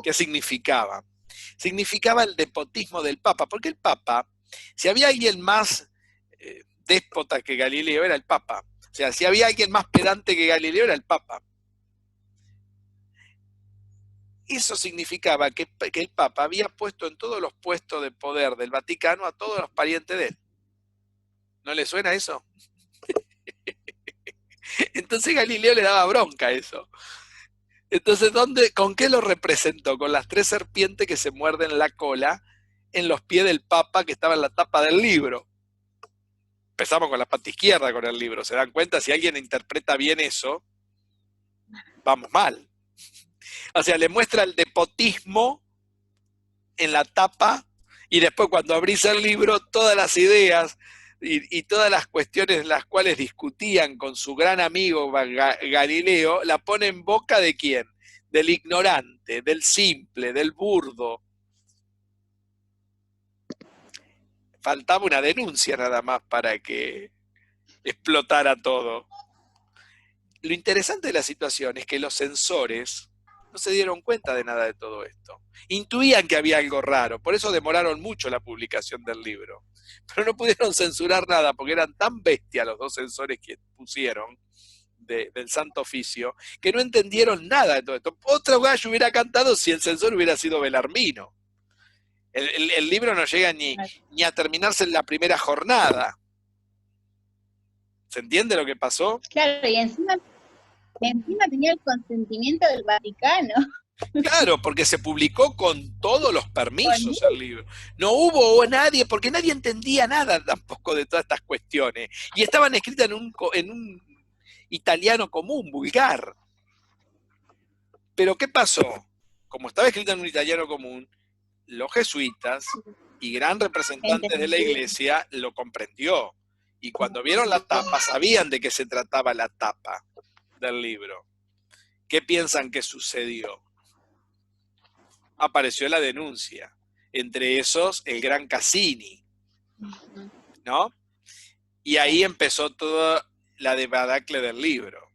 ¿Qué significaba? Significaba el despotismo del Papa, porque el Papa, si había alguien más déspota que Galileo, era el Papa. O sea, si había alguien más pedante que Galileo, era el Papa. Eso significaba que el Papa había puesto en todos los puestos de poder del Vaticano a todos los parientes de él. ¿No le suena eso? Entonces Galileo le daba bronca a eso. Entonces, ¿con qué lo representó? Con las 3 serpientes que se muerden la cola en los pies del Papa que estaba en la tapa del libro. Empezamos con la pata izquierda con el libro. ¿Se dan cuenta? Si alguien interpreta bien eso, vamos mal. O sea, le muestra el despotismo en la tapa y después cuando abrís el libro, todas las ideas y todas las cuestiones en las cuales discutían con su gran amigo Galileo, la pone en boca de ¿quién? Del ignorante, del simple, del burdo. Faltaba una denuncia nada más para que explotara todo. Lo interesante de la situación es que los censores no se dieron cuenta de nada de todo esto. Intuían que había algo raro, por eso demoraron mucho la publicación del libro. Pero no pudieron censurar nada porque eran tan bestias los 2 censores que pusieron del Santo Oficio que no entendieron nada de todo esto. Otro gallo hubiera cantado si el censor hubiera sido Belarmino. El libro no llega ni a terminarse en la primera jornada. ¿Se entiende lo que pasó? Claro, y encima tenía el consentimiento del Vaticano. Claro, porque se publicó con todos los permisos el libro. No hubo nadie, porque nadie entendía nada tampoco de todas estas cuestiones. Y estaban escritas en un italiano común, vulgar. Pero ¿qué pasó? Como estaba escrita en un italiano común, los jesuitas y gran representantes de la iglesia lo comprendió. Y cuando vieron la tapa, sabían de qué se trataba la tapa del libro. ¿Qué piensan que sucedió? Apareció la denuncia. Entre esos, el gran Cassini, ¿no? Y ahí empezó toda la debacle del libro.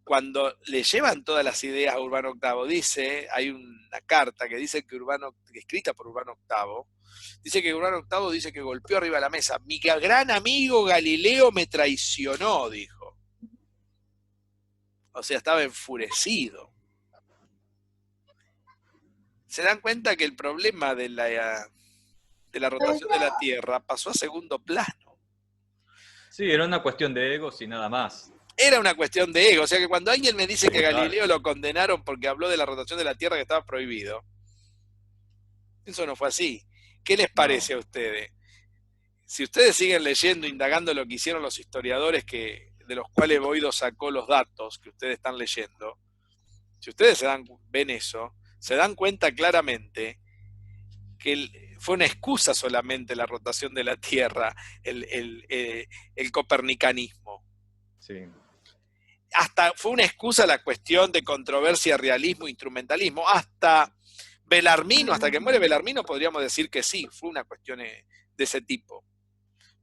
Cuando le llevan todas las ideas a Urbano VIII, hay una carta que dice que escrita por Urbano VIII, dice que Urbano VIII dice que golpeó arriba de la mesa. Mi gran amigo Galileo me traicionó, dijo. O sea, estaba enfurecido. Se dan cuenta que el problema de la rotación de la Tierra pasó a segundo plano. Sí, era una cuestión de egos y nada más. Era una cuestión de ego. O sea que cuando alguien me dice que Claro. Galileo lo condenaron porque habló de la rotación de la Tierra que estaba prohibido, eso no fue así. ¿Qué les parece a ustedes? Si ustedes siguen leyendo, indagando lo que hicieron los historiadores de los cuales Boido sacó los datos que ustedes están leyendo, si ustedes ven eso, se dan cuenta claramente que fue una excusa solamente la rotación de la Tierra, el copernicanismo. Sí. Hasta fue una excusa la cuestión de controversia, realismo, instrumentalismo. Hasta Belarmino, hasta que muere Belarmino, podríamos decir que sí, fue una cuestión de ese tipo.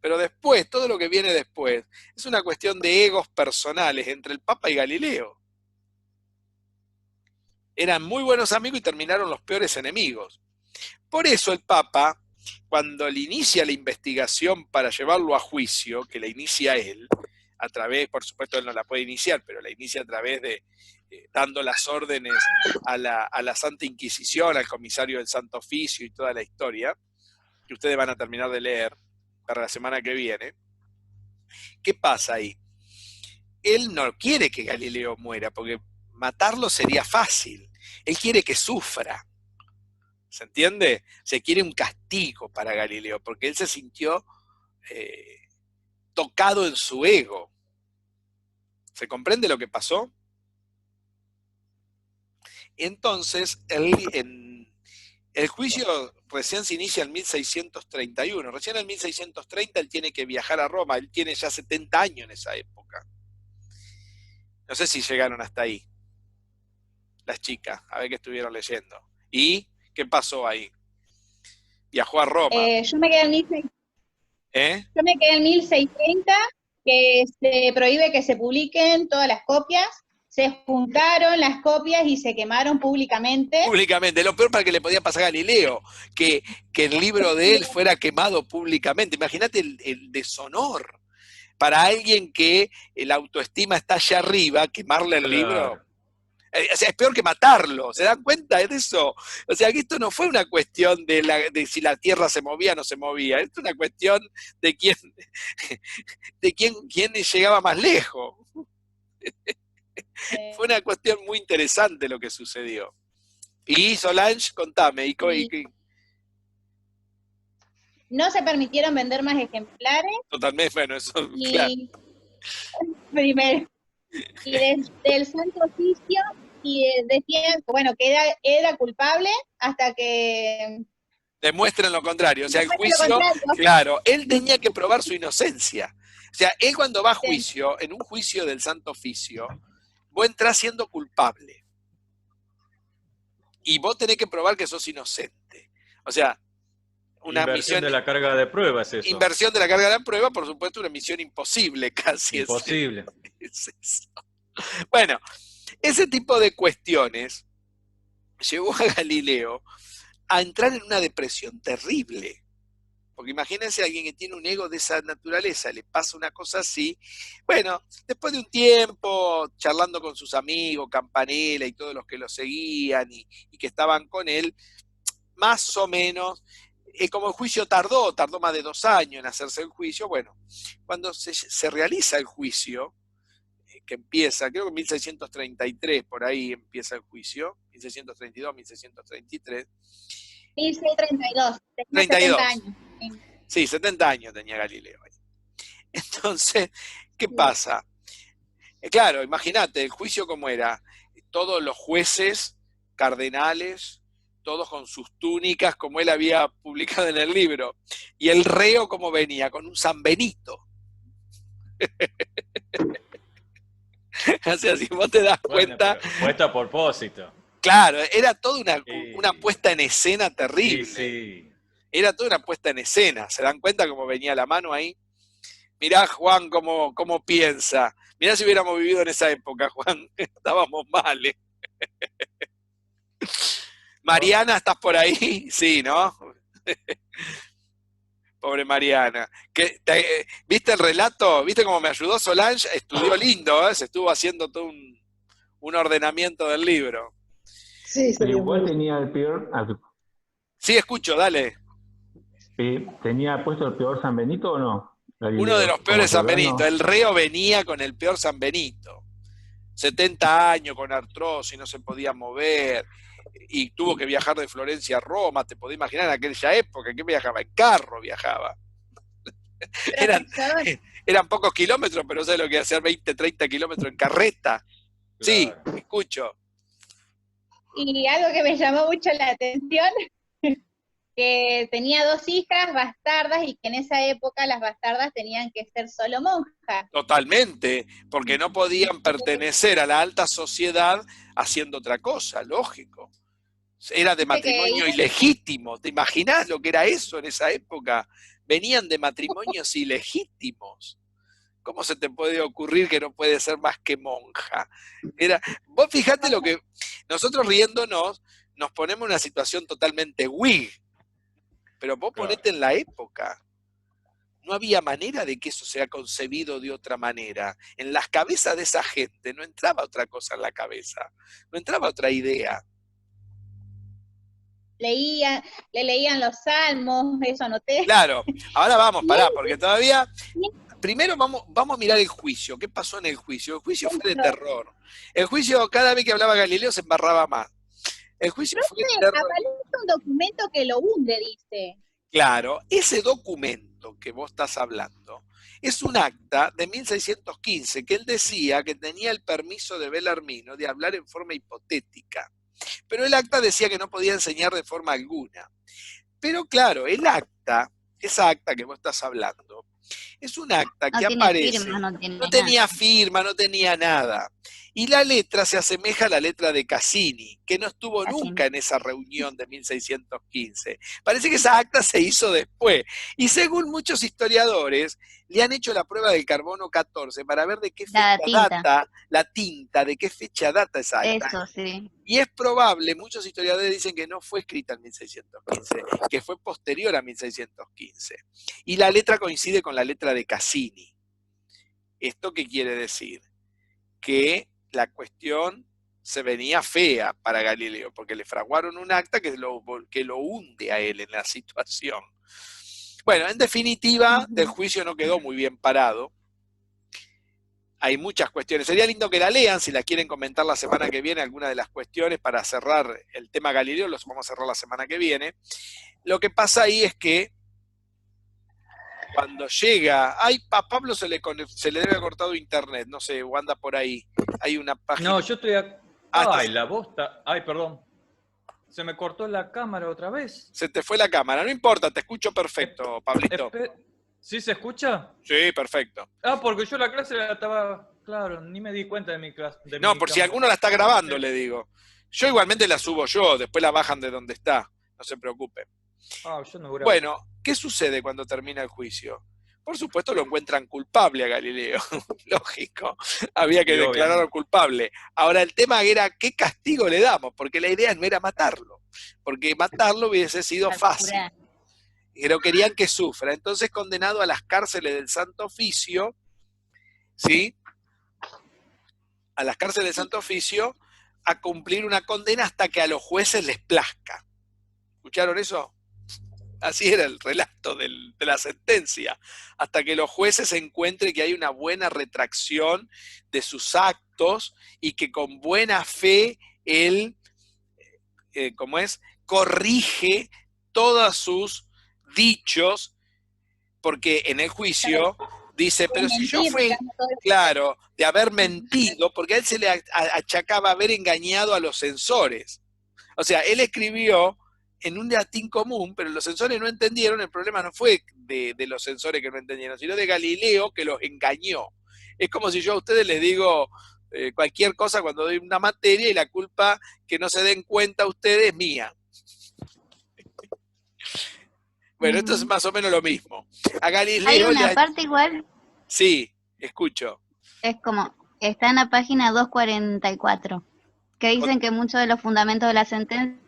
Pero después, todo lo que viene después, es una cuestión de egos personales entre el Papa y Galileo. Eran muy buenos amigos y terminaron los peores enemigos. Por eso el Papa, cuando le inicia la investigación para llevarlo a juicio, que la inicia él, a través, por supuesto él no la puede iniciar, pero la inicia a través de dando las órdenes a la Santa Inquisición, al comisario del Santo Oficio y toda la historia, que ustedes van a terminar de leer para la semana que viene. ¿Qué pasa ahí? Él no quiere que Galileo muera, porque matarlo sería fácil. Él quiere que sufra. ¿Se entiende? Se quiere un castigo para Galileo, porque él se sintió tocado en su ego. ¿Se comprende lo que pasó? Entonces, el juicio recién se inicia en 1631. Recién en 1630 él tiene que viajar a Roma. Él tiene ya 70 años en esa época. No sé si llegaron hasta ahí las chicas, a ver qué estuvieron leyendo. ¿Y qué pasó ahí? Viajó a Roma. Yo me quedé en 1630, que se prohíbe que se publiquen todas las copias. Se juntaron las copias y se quemaron públicamente. Públicamente, lo peor para que le podía pasar a Galileo, que el libro de él fuera quemado públicamente. Imagínate el deshonor para alguien que la autoestima está allá arriba, quemarle el libro. O sea, es peor que matarlo, ¿se dan cuenta de eso? O sea, que esto no fue una cuestión de si la Tierra se movía o no se movía, esto es una cuestión de quién llegaba más lejos. Fue una cuestión muy interesante lo que sucedió. Y Solange, contame. No se permitieron vender más ejemplares. Totalmente, bueno, eso, y, claro. Primero. Y del Santo Oficio, y decían bueno, que era culpable hasta que demuestren lo contrario. O sea, el juicio, claro, él tenía que probar su inocencia. O sea, él cuando va a juicio, en un juicio del Santo Oficio, vos entrás siendo culpable. Y vos tenés que probar que sos inocente. O sea, una inversión de la carga de prueba es eso. Inversión de la carga de la prueba, por supuesto, una misión imposible casi. Imposible. Es eso. Bueno, ese tipo de cuestiones llevó a Galileo a entrar en una depresión terrible. Porque imagínense a alguien que tiene un ego de esa naturaleza, le pasa una cosa así. Bueno, después de un tiempo, charlando con sus amigos, Campanella y todos los que lo seguían y que estaban con él, más o menos, como el juicio tardó más de 2 años en hacerse el juicio, bueno, cuando se realiza el juicio, que empieza, creo que en 1633, por ahí empieza el juicio, 1632, 1633. 1632, 32. 70 años. Sí, 70 años tenía Galileo ahí. Entonces, ¿qué pasa? Claro, imagínate, el juicio cómo era, todos los jueces, cardenales, todos con sus túnicas, como él había publicado en el libro, y el reo como venía, con un San Benito. O sea, si vos te das cuenta... Puesta a propósito. Claro, era toda una puesta en escena terrible. Sí. Era toda una puesta en escena. ¿Se dan cuenta cómo venía la mano ahí? Mirá, Juan, cómo piensa. Mirá si hubiéramos vivido en esa época, Juan. Estábamos mal, ¿eh? Mariana, ¿estás por ahí? Sí, ¿no? Pobre Mariana. ¿Viste el relato? ¿Viste cómo me ayudó Solange? Estudió lindo, ¿eh? Se estuvo haciendo todo un ordenamiento del libro. Sí, pero igual tenía el peor... Sí, escucho, dale. ¿Tenía puesto el peor San Benito o no? Uno de los peores San Benito. El reo venía con el peor San Benito. 70 años con artrosis, no se podía mover, y tuvo que viajar de Florencia a Roma, te podés imaginar en aquella época, que viajaba en carro, viajaba. Eran pocos kilómetros, pero ¿sabes lo que hacer 20, 30 kilómetros en carreta? Claro. Sí, escucho. Y algo que me llamó mucho la atención, que tenía 2 hijas bastardas y que en esa época las bastardas tenían que ser solo monjas. Totalmente, porque no podían pertenecer a la alta sociedad haciendo otra cosa, lógico. Era de matrimonio ilegítimo. ¿Te imaginás lo que era eso en esa época? Venían de matrimonios ilegítimos. ¿Cómo se te puede ocurrir que no puede ser más que monja? Vos fijate lo que... Nosotros riéndonos nos ponemos en una situación totalmente Whig. Pero vos ponete en la época. No había manera de que eso sea concebido de otra manera. En las cabezas de esa gente no entraba otra cosa en la cabeza. No entraba otra idea. Le leían los salmos, eso anoté. Claro, ahora vamos, pará, porque todavía... Primero vamos a mirar el juicio. ¿Qué pasó en el juicio? El juicio fue de terror. El juicio, cada vez que hablaba Galileo se embarraba más. El juicio fue de terror. Aparece un documento que lo hunde, dice. Claro, ese documento que vos estás hablando es un acta de 1615 que él decía que tenía el permiso de Bellarmino de hablar en forma hipotética. Pero el acta decía que no podía enseñar de forma alguna. Pero claro, esa acta que vos estás hablando, es un acta que aparece, no tenía firma, no tenía nada. Y la letra se asemeja a la letra de Cassini, que no estuvo nunca en esa reunión de 1615. Parece que esa acta se hizo después. Y según muchos historiadores, le han hecho la prueba del carbono 14 para ver de qué fecha data la tinta, de qué fecha data esa acta. Eso, sí. Y es probable, muchos historiadores dicen que no fue escrita en 1615, que fue posterior a 1615. Y la letra coincide con la letra de Cassini. ¿Esto qué quiere decir? Que la cuestión se venía fea para Galileo, porque le fraguaron un acta que lo hunde a él en la situación. Bueno, en definitiva, del juicio no quedó muy bien parado. Hay muchas cuestiones. Sería lindo que la lean, si la quieren comentar la semana que viene, alguna de las cuestiones para cerrar el tema Galileo, los vamos a cerrar la semana que viene. Lo que pasa ahí es que cuando llega, a Pablo se le debe haber cortado internet, no sé, o anda por ahí. Hay una página. No, yo estoy acá. Ay, la bosta. Ay, perdón. Se me cortó la cámara otra vez. Se te fue la cámara, no importa, te escucho perfecto, Pablito. ¿Sí se escucha? Sí, perfecto. Porque yo la clase la estaba... Claro, ni me di cuenta de mi clase. No, por si alguno la está grabando, le digo. Yo igualmente la subo yo, después la bajan de donde está, no se preocupen. Yo no grabo. Bueno, ¿qué sucede cuando termina el juicio? Por supuesto lo encuentran culpable a Galileo, lógico, había que declararlo culpable. Ahora el tema era qué castigo le damos, porque la idea no era matarlo, porque matarlo hubiese sido fácil. Pero querían que sufra, entonces condenado a las cárceles del Santo Oficio, ¿sí? A las cárceles del Santo Oficio, a cumplir una condena hasta que a los jueces les plazca. ¿Escucharon eso? Así era el relato de la sentencia, hasta que los jueces encuentren que hay una buena retracción de sus actos y que con buena fe él, corrige todos sus dichos, porque en el juicio dice, pero si yo fui, claro, de haber mentido, porque a él se le achacaba haber engañado a los censores. O sea, él escribió en un latín común, pero los censores no entendieron. El problema no fue de los censores que no entendieron, sino de Galileo que los engañó. Es como si yo a ustedes les digo cualquier cosa cuando doy una materia y la culpa que no se den cuenta ustedes es mía. Bueno, esto es más o menos lo mismo. A Galileo hay una parte igual. Sí, escucho. Es como, está en la página 244, que dicen que muchos de los fundamentos de la sentencia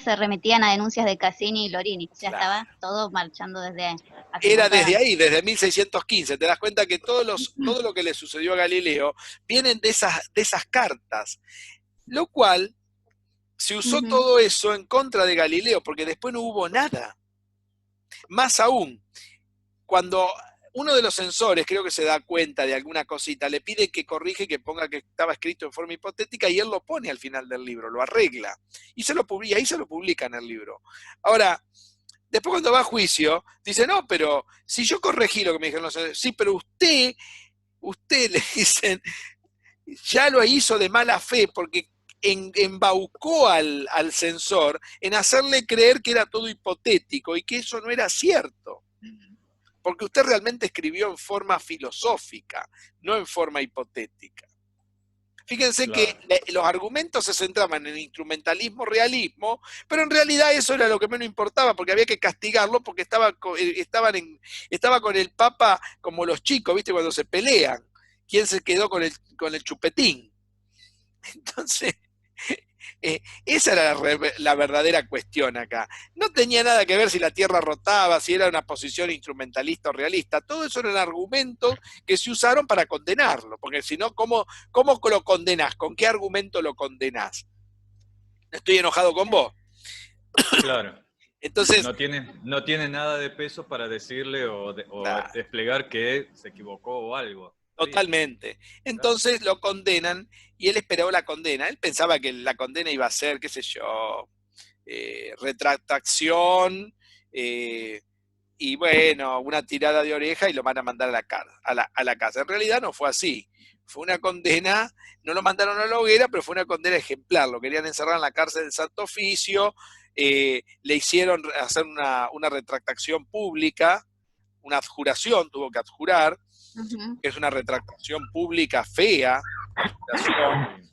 se remitían a denuncias de Cassini y Lorini. O sea, claro, estaba todo marchando desde ahí. Era desde ahí, desde 1615. Te das cuenta que todo lo que le sucedió a Galileo vienen de esas cartas. Lo cual se usó todo eso en contra de Galileo, porque después no hubo nada. Más aún, cuando uno de los censores creo que se da cuenta de alguna cosita, le pide que corrige, que ponga que estaba escrito en forma hipotética, y él lo pone al final del libro, lo arregla, y ahí se lo publica en el libro. Ahora, después cuando va a juicio, dice, no, pero si yo corregí lo que me dijeron los censores, sí, pero usted le dicen, ya lo hizo de mala fe, porque embaucó al censor en hacerle creer que era todo hipotético y que eso no era cierto. Porque usted realmente escribió en forma filosófica, no en forma hipotética. Fíjense claro. Que los argumentos se centraban en instrumentalismo, realismo, pero en realidad eso era lo que menos importaba, porque había que castigarlo porque estaba con el Papa como los chicos, ¿viste? Cuando se pelean. ¿Quién se quedó con el chupetín? Entonces, esa era la verdadera cuestión acá. No tenía nada que ver si la Tierra rotaba, si era una posición instrumentalista o realista. Todo eso eran argumentos que se usaron para condenarlo, porque si no, ¿cómo lo condenás? ¿Con qué argumento lo condenás? Estoy enojado con vos. Claro. Entonces, no tiene nada de peso para decirle o desplegar que se equivocó o algo. Totalmente. Entonces lo condenan y él esperaba la condena. Él pensaba que la condena iba a ser, qué sé yo, retractación y bueno, una tirada de oreja y lo van a mandar a la casa. En realidad no fue así. Fue una condena, no lo mandaron a la hoguera, pero fue una condena ejemplar. Lo querían encerrar en la cárcel del Santo Oficio, le hicieron hacer una retractación pública, una adjuración, tuvo que adjurar, que es una retractación pública fea,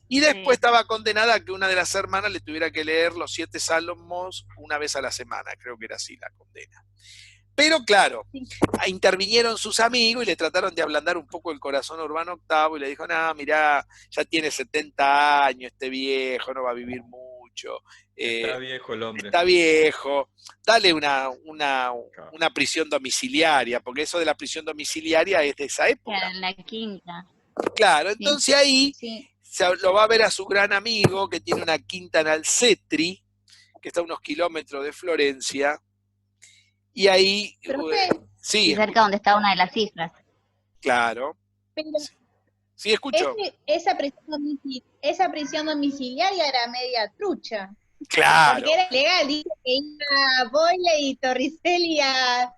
y después estaba condenada a que una de las hermanas le tuviera que leer los 7 salmos una vez a la semana, creo que era así la condena. Pero claro, intervinieron sus amigos y le trataron de ablandar un poco el corazón a Urbano VIII y le dijo, no, mirá, ya tiene 70 años este viejo, no va a vivir mucho. Está viejo el hombre. Está viejo, dale una prisión domiciliaria, porque eso de la prisión domiciliaria es de esa época. En la quinta. Claro, entonces ahí lo va a ver a su gran amigo que tiene una quinta en Alcetri, que está a unos kilómetros de Florencia, y ahí... sí, cerca donde está una de las cifras. Claro. Pero sí, escucho. Esa prisión domiciliaria era media trucha. Claro. Porque era legal, dice que iba Boyle y Torricelli a...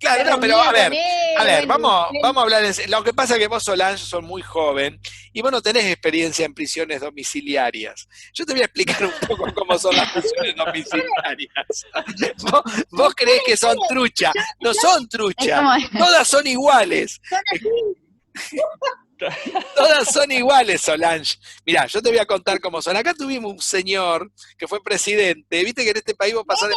Claro, no, pero a ver, vamos a hablar en serio. Lo que pasa es que vos, Solange, sos muy joven y vos no tenés experiencia en prisiones domiciliarias. Yo te voy a explicar un poco cómo son las prisiones domiciliarias. Vos creés que son truchas. No son truchas. Todas son iguales. Todas son iguales, Solange. Mirá, yo te voy a contar cómo son. Acá tuvimos un señor que fue presidente. Viste que en este país vos pasás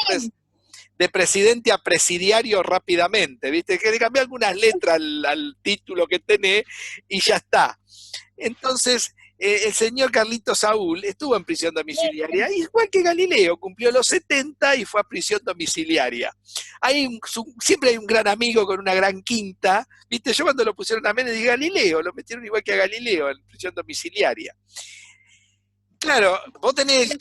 de presidente a presidiario rápidamente, ¿viste? Que le cambié algunas letras al título que tenés y ya está. Entonces, el señor Carlito Saúl estuvo en prisión domiciliaria, igual que Galileo, cumplió los 70 y fue a prisión domiciliaria. Siempre hay un gran amigo con una gran quinta, ¿viste? Yo cuando lo pusieron a Menem de Galileo, lo metieron igual que a Galileo en prisión domiciliaria. Claro, vos tenés...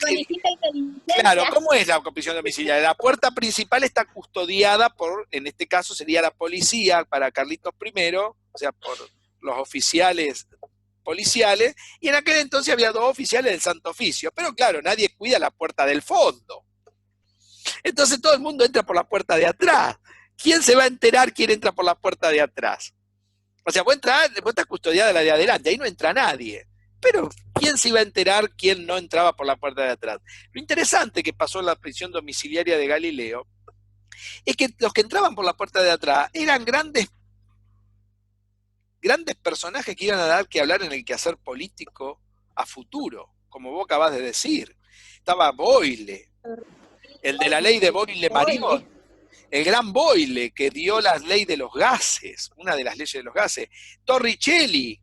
Claro, ¿cómo es la prisión domiciliaria? La puerta principal está custodiada por, en este caso sería la policía para Carlitos I, o sea, por los oficiales policiales, y en aquel entonces había 2 oficiales del Santo Oficio, pero claro, nadie cuida la puerta del fondo. Entonces todo el mundo entra por la puerta de atrás. ¿Quién se va a enterar quién entra por la puerta de atrás? O sea, vos estás custodiada la de adelante, ahí no entra nadie. Pero, ¿quién se iba a enterar quién no entraba por la puerta de atrás? Lo interesante que pasó en la prisión domiciliaria de Galileo es que los que entraban por la puerta de atrás eran grandes personajes que iban a dar que hablar en el quehacer político a futuro, como vos acabás de decir. Estaba Boyle, el de la ley de Boyle-Mariot, el gran Boyle que dio la ley de los gases, una de las leyes de los gases. Torricelli.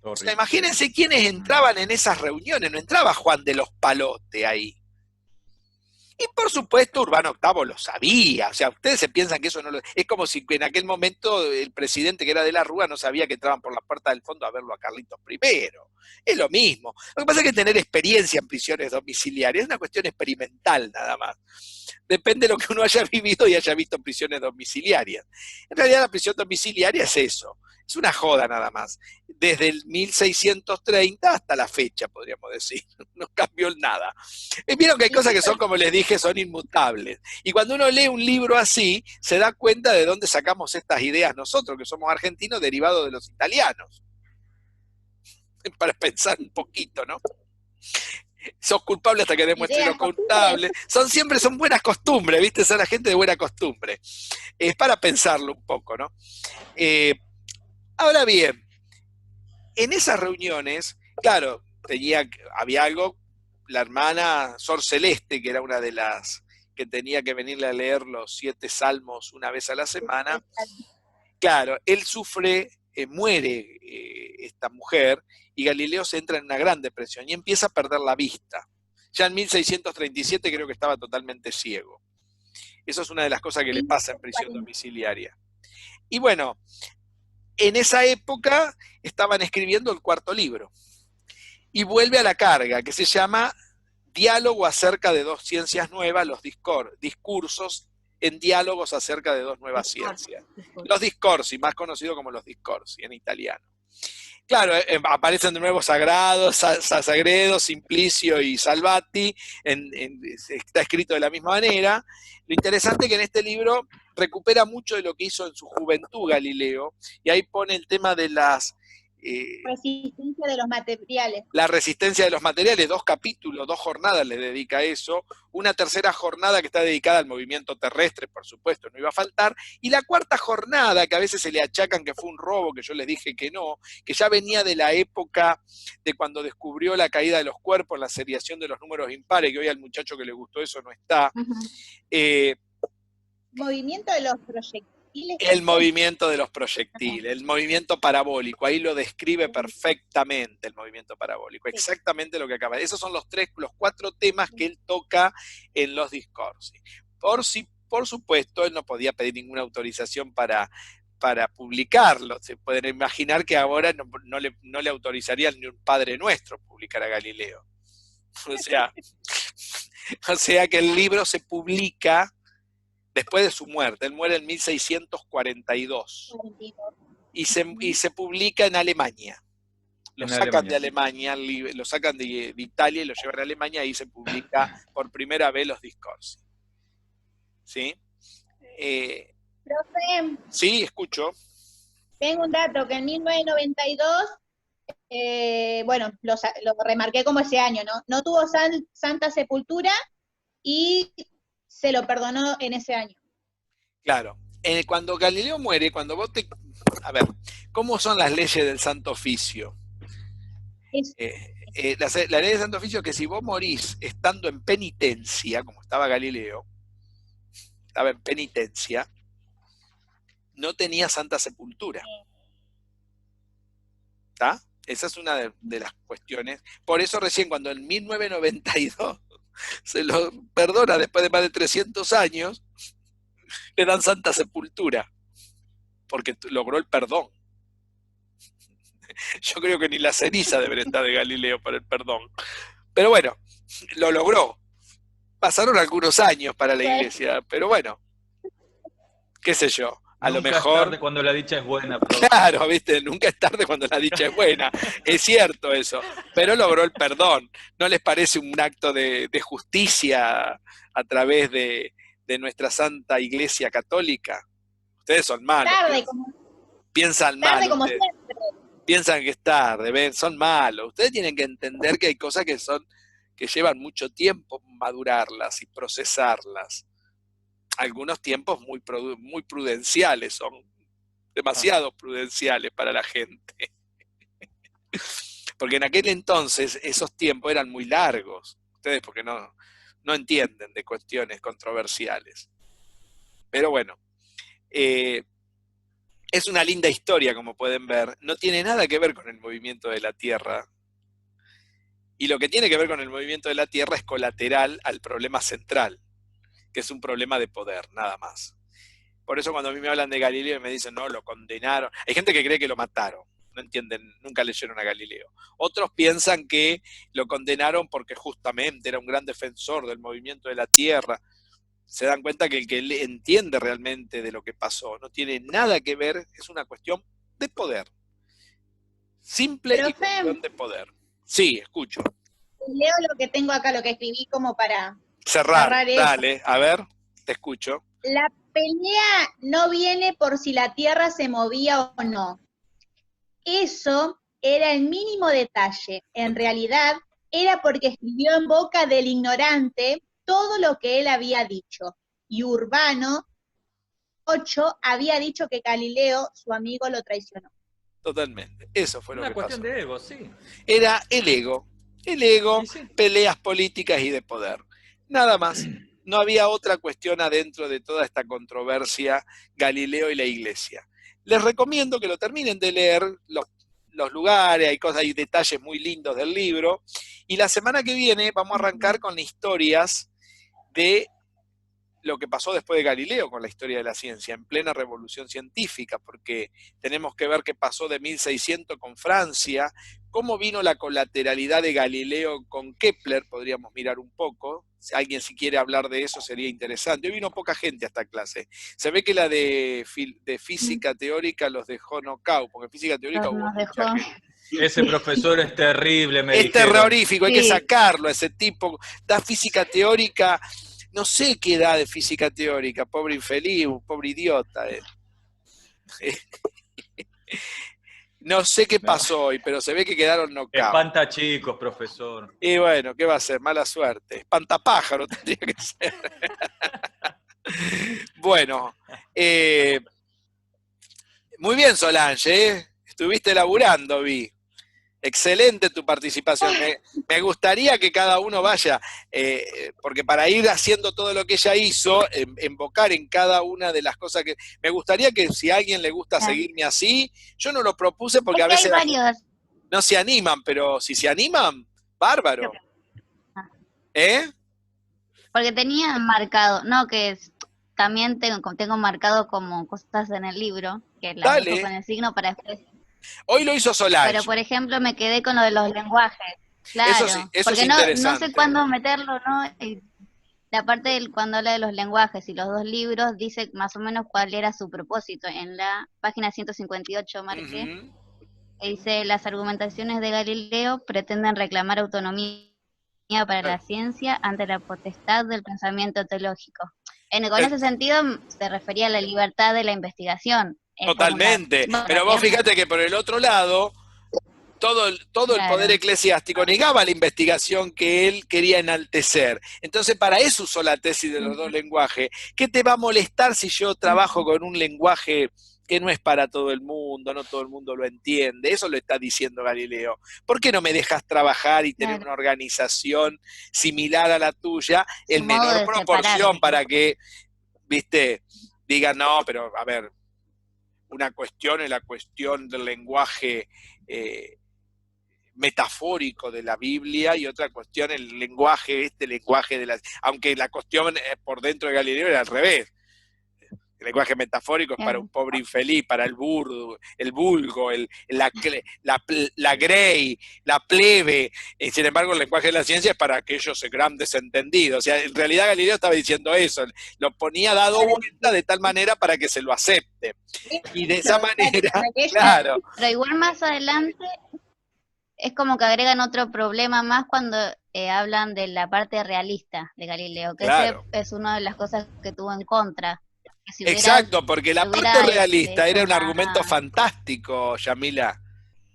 O sea, imagínense quiénes entraban en esas reuniones, no entraba Juan de los Palote ahí. Y por supuesto Urbano VIII lo sabía, o sea, ustedes se piensan que eso no lo... Es como si en aquel momento el presidente que era de la Rúa no sabía que entraban por la puerta del fondo a verlo a Carlitos I. Es lo mismo. Lo que pasa es que tener experiencia en prisiones domiciliarias es una cuestión experimental nada más. Depende de lo que uno haya vivido y haya visto en prisiones domiciliarias. En realidad la prisión domiciliaria es eso, es una joda nada más. Desde el 1630 hasta la fecha, podríamos decir. No cambió nada. Vieron que hay cosas que son, como les dije, son inmutables. Y cuando uno lee un libro así, se da cuenta de dónde sacamos estas ideas nosotros, que somos argentinos, derivados de los italianos. Para pensar un poquito, ¿no? Sos culpable hasta que demuestres lo culpable. Son buenas costumbres, ¿viste? Son la gente de buena costumbre. Es para pensarlo un poco, ¿no? Ahora bien, en esas reuniones, claro, había algo, la hermana Sor Celeste, que era una de las que tenía que venirle a leer los 7 salmos una vez a la semana. Claro, él sufre, muere esta mujer, y Galileo se entra en una gran depresión y empieza a perder la vista. Ya en 1637 creo que estaba totalmente ciego. Eso es una de las cosas que le pasa en prisión domiciliaria. Y bueno, en esa época estaban escribiendo el 4º libro. Y vuelve a la carga, que se llama Diálogo acerca de 2 ciencias nuevas, los discursos en diálogos acerca de 2 nuevas ciencias. Los discorsi, más conocidos como los discorsi en italiano. Claro, aparecen de nuevo Sagredo, Simplicio y Salvati, está escrito de la misma manera. Lo interesante es que en este libro recupera mucho de lo que hizo en su juventud Galileo, y ahí pone el tema de las... resistencia de los materiales. La resistencia de los materiales, 2 capítulos, 2 jornadas le dedica a eso, una tercera jornada que está dedicada al movimiento terrestre, por supuesto, no iba a faltar, y la 4ª jornada, que a veces se le achacan que fue un robo, que yo les dije que no, que ya venía de la época de cuando descubrió la caída de los cuerpos, la seriación de los números impares, que hoy al muchacho que le gustó eso no está. Movimiento de los proyectiles. El movimiento de los proyectiles, el movimiento parabólico, ahí lo describe perfectamente el movimiento parabólico, exactamente lo que acaba. Esos son los 4 temas que él toca en los discursos. Por supuesto, él no podía pedir ninguna autorización para publicarlo. Se pueden imaginar que ahora no le autorizaría ni un Padre Nuestro publicar a Galileo. O sea que el libro se publica después de su muerte. Él muere en 1642 y se publica en Alemania. Lo sacan de Alemania, lo sacan de Italia y lo llevan a Alemania, y se publica por primera vez los discursos. ¿Sí? Profe, sí, escucho. Tengo un dato que en 1992, bueno, lo remarqué como ese año, ¿no? No tuvo santa sepultura y se lo perdonó en ese año. Claro. Cuando Galileo muere, a ver, ¿cómo son las leyes del Santo Oficio? La ley del Santo Oficio es que si vos morís estando en penitencia, como estaba Galileo, estaba en penitencia, no tenía santa sepultura. ¿Está? Esa es una de las cuestiones. Por eso recién cuando en 1992 se lo perdona después de más de 300 años, le dan santa sepultura, porque logró el perdón. Yo creo que ni la ceniza debería estar de Galileo para el perdón. Pero bueno, lo logró. Pasaron algunos años para la iglesia, pero bueno, qué sé yo. A lo mejor. Nunca es tarde cuando la dicha es buena. Claro, viste, nunca es tarde cuando la dicha es buena. Es cierto eso. Pero logró el perdón. ¿No les parece un acto de justicia a través de nuestra Santa Iglesia Católica? Ustedes son malos. Piensan mal. Como siempre. Piensan que es tarde, ven, son malos. Ustedes tienen que entender que hay cosas que llevan mucho tiempo madurarlas y procesarlas. Algunos tiempos muy prudenciales, son demasiado prudenciales para la gente. Porque en aquel entonces esos tiempos eran muy largos. Ustedes porque no entienden de cuestiones controversiales. Pero bueno, es una linda historia, como pueden ver. No tiene nada que ver con el movimiento de la Tierra. Y lo que tiene que ver con el movimiento de la Tierra es colateral al problema central. que es un problema de poder, nada más. Por eso cuando a mí me hablan de Galileo y me dicen, no, lo condenaron. Hay gente que cree que lo mataron, no entienden, nunca leyeron a Galileo. Otros piensan que lo condenaron porque justamente era un gran defensor del movimiento de la Tierra. Se dan cuenta que el que entiende realmente de lo que pasó no tiene nada que ver, es una cuestión de poder. Simple y cuestión de poder. Sí, escucho. Leo lo que tengo acá, lo que escribí como para cerrar eso. Dale, a ver, te escucho. La pelea no viene por si la Tierra se movía o no. Eso era el mínimo detalle. En realidad, era porque escribió en boca del ignorante todo lo que él había dicho. Y Urbano VIII había dicho que Galileo, su amigo, lo traicionó. Totalmente. Eso fue lo que pasó. Una cuestión de ego, sí. Era el ego. El ego, sí. Peleas políticas y de poder. Nada más. No había otra cuestión adentro de toda esta controversia Galileo y la Iglesia. Les recomiendo que lo terminen de leer, los lugares, hay detalles muy lindos del libro. Y la semana que viene vamos a arrancar con historias de lo que pasó después de Galileo con la historia de la ciencia, en plena revolución científica, porque tenemos que ver qué pasó de 1600 con Francia, cómo vino la colateralidad de Galileo con Kepler, podríamos mirar un poco. Si alguien si quiere hablar de eso sería interesante. Hoy vino poca gente a esta clase. Se ve que la de física teórica los dejó knockout, porque física teórica hubo mucha gente. Ese profesor es terrible, me dijeron. Terrorífico, hay que sacarlo a ese tipo. Da física teórica, no sé qué da de física teórica, pobre infeliz, pobre idiota. No sé qué pasó hoy, pero se ve que quedaron knockout. Espanta chicos, profesor. Y bueno, ¿qué va a ser? Mala suerte. Espantapájaro tendría que ser. Bueno, muy bien, Solange, ¿eh? Estuviste laburando, vi. Excelente tu participación. Me gustaría que cada uno vaya, porque para ir haciendo todo lo que ella hizo, invocar en cada una de las cosas que... Me gustaría que si a alguien le gusta seguirme así, yo no lo propuse porque a veces no se animan, pero si se animan, bárbaro. Porque tenía marcado, no, que también tengo marcado como cosas en el libro, que las dejo con el signo para después... Hoy lo hizo Solange. Pero, por ejemplo, me quedé con lo de los lenguajes. Claro, eso sí, eso porque es interesante. No sé cuándo meterlo, ¿no? Y la parte cuando habla de los lenguajes y los dos libros, dice más o menos cuál era su propósito. En la página 158 marqué, dice, las argumentaciones de Galileo pretenden reclamar autonomía para la ciencia ante la potestad del pensamiento teológico. Con ese sentido se refería a la libertad de la investigación. Totalmente, pero vos fíjate que por el otro lado, todo el poder eclesiástico negaba la investigación que él quería enaltecer. Entonces para eso usó la tesis de los dos lenguajes. ¿Qué te va a molestar si yo trabajo con un lenguaje que no es para todo el mundo, no todo el mundo lo entiende? Eso lo está diciendo Galileo. ¿Por qué no me dejas trabajar y tener una organización similar a la tuya en menor proporción para que, viste, digan, no, pero a ver, una cuestión es la cuestión del lenguaje metafórico de la Biblia y otra cuestión el lenguaje de la... Aunque la cuestión por dentro de Galileo era al revés. El lenguaje metafórico es para un pobre infeliz, para el vulgo, la grey, la plebe. Sin embargo, el lenguaje de la ciencia es para aquellos grandes entendidos. O sea, en realidad Galileo estaba diciendo eso, lo ponía dado vuelta de tal manera para que se lo acepte. Y de esa manera, claro. Pero igual más adelante es como que agregan otro problema más cuando hablan de la parte realista de Galileo, que ese es una de las cosas que tuvo en contra. Exacto, porque la parte realista era un argumento fantástico, Yamila.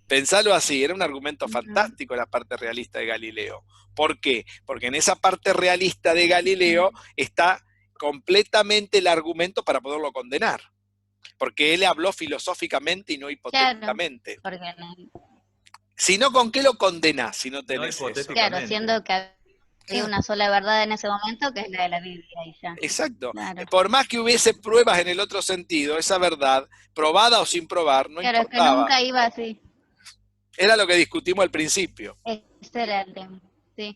Pensalo así, era un argumento fantástico la parte realista de Galileo. ¿Por qué? Porque en esa parte realista de Galileo está completamente el argumento para poderlo condenar. Porque él habló filosóficamente y no hipotéticamente. Claro, si no, ¿con qué lo condenás si no tenés eso? Claro, siendo que hay una sola verdad en ese momento, que es la de la Biblia. Y ya. Exacto. Claro. Por más que hubiese pruebas en el otro sentido, esa verdad, probada o sin probar, no importaba. Claro, es que nunca iba así. Era lo que discutimos al principio. Ese era el tema, sí.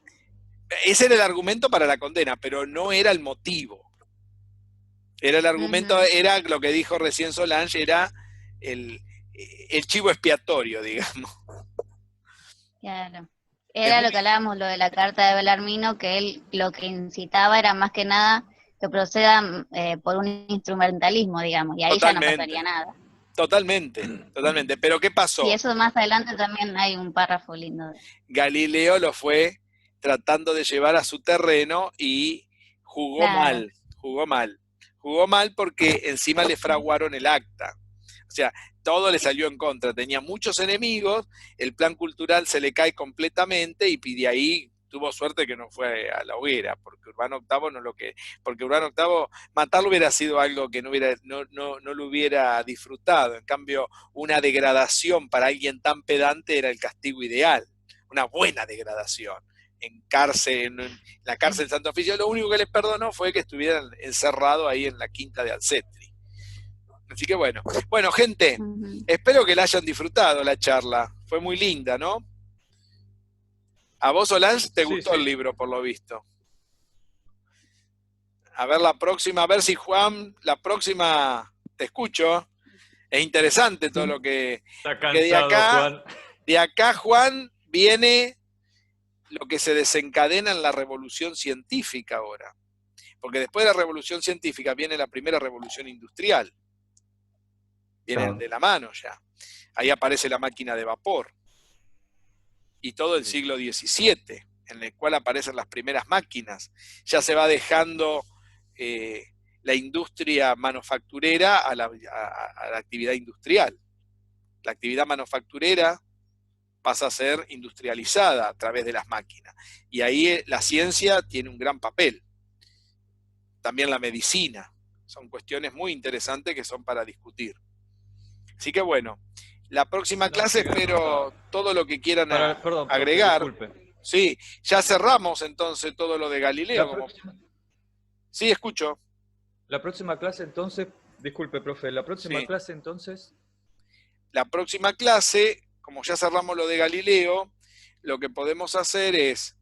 Ese era el argumento para la condena, pero no era el motivo. Era el argumento, era lo que dijo recién Solange, era el chivo expiatorio, digamos. Claro. Era lo que hablábamos, lo de la carta de Belarmino, que él lo que incitaba era más que nada que procedan por un instrumentalismo, digamos, y ahí Totalmente. ya no pasaría nada. Totalmente. Pero ¿qué pasó? Y eso más adelante también hay un párrafo lindo. Galileo lo fue tratando de llevar a su terreno y jugó Claro. Jugó mal porque encima le fraguaron el acta. O sea, todo le salió en contra. Tenía muchos enemigos, el plan cultural se le cae completamente y de ahí tuvo suerte que no fue a la hoguera, porque Urbano VIII porque Urbano VIII matarlo hubiera sido algo que no lo hubiera disfrutado. En cambio, una degradación para alguien tan pedante era el castigo ideal, una buena degradación. En la cárcel de Santo Oficio, lo único que les perdonó fue que estuvieran encerrados ahí en la quinta de Alcetri. Así que bueno, gente, espero que la hayan disfrutado la charla, fue muy linda, ¿no? A vos, Solange, te gustó el libro, por lo visto. A ver la próxima, a ver si Juan, la próxima te escucho. Es interesante todo lo que... Está cansado, de acá, Juan, viene lo que se desencadena en la revolución científica ahora. Porque después de la revolución científica viene la primera revolución industrial. Vienen de la mano ya. Ahí aparece la máquina de vapor. Y todo el siglo XVII, en el cual aparecen las primeras máquinas. Ya se va dejando la industria manufacturera a la actividad industrial. La actividad manufacturera pasa a ser industrializada a través de las máquinas. Y ahí la ciencia tiene un gran papel. También la medicina. Son cuestiones muy interesantes que son para discutir. Así que bueno, la próxima clase espero todo lo que quieran agregar. Disculpe. Sí, ya cerramos entonces todo lo de Galileo. Sí, escucho. La próxima clase entonces, disculpe, profe, la próxima clase entonces... La próxima clase, como ya cerramos lo de Galileo, lo que podemos hacer es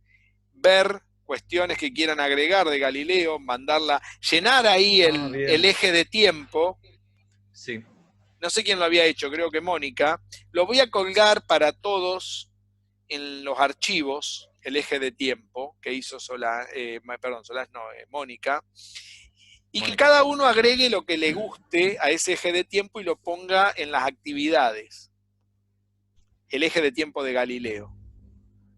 ver cuestiones que quieran agregar de Galileo, mandarla, llenar ahí el eje de tiempo. Sí. No sé quién lo había hecho, creo que Mónica. Lo voy a colgar para todos en los archivos, el eje de tiempo que hizo Mónica. Y que cada uno agregue lo que le guste a ese eje de tiempo y lo ponga en las actividades. El eje de tiempo de Galileo.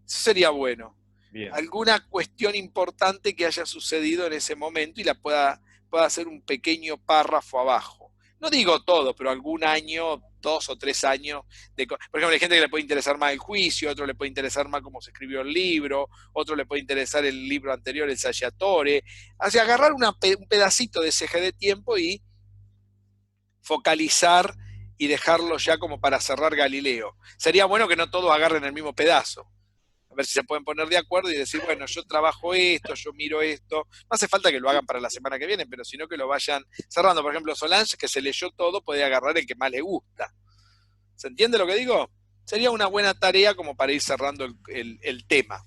Eso sería bueno. Bien. Alguna cuestión importante que haya sucedido en ese momento y la pueda hacer un pequeño párrafo abajo. No digo todo, pero algún año, 2 o 3 años. Por ejemplo, hay gente que le puede interesar más el juicio, otro le puede interesar más cómo se escribió el libro, otro le puede interesar el libro anterior, el Saggiatore. O sea, agarrar un pedacito de ese eje de tiempo y focalizar y dejarlo ya como para cerrar Galileo. Sería bueno que no todos agarren el mismo pedazo. A ver si se pueden poner de acuerdo y decir, bueno, yo trabajo esto, yo miro esto. No hace falta que lo hagan para la semana que viene, pero sino que lo vayan cerrando. Por ejemplo, Solange, que se leyó todo, puede agarrar el que más le gusta. ¿Se entiende lo que digo? Sería una buena tarea como para ir cerrando el tema.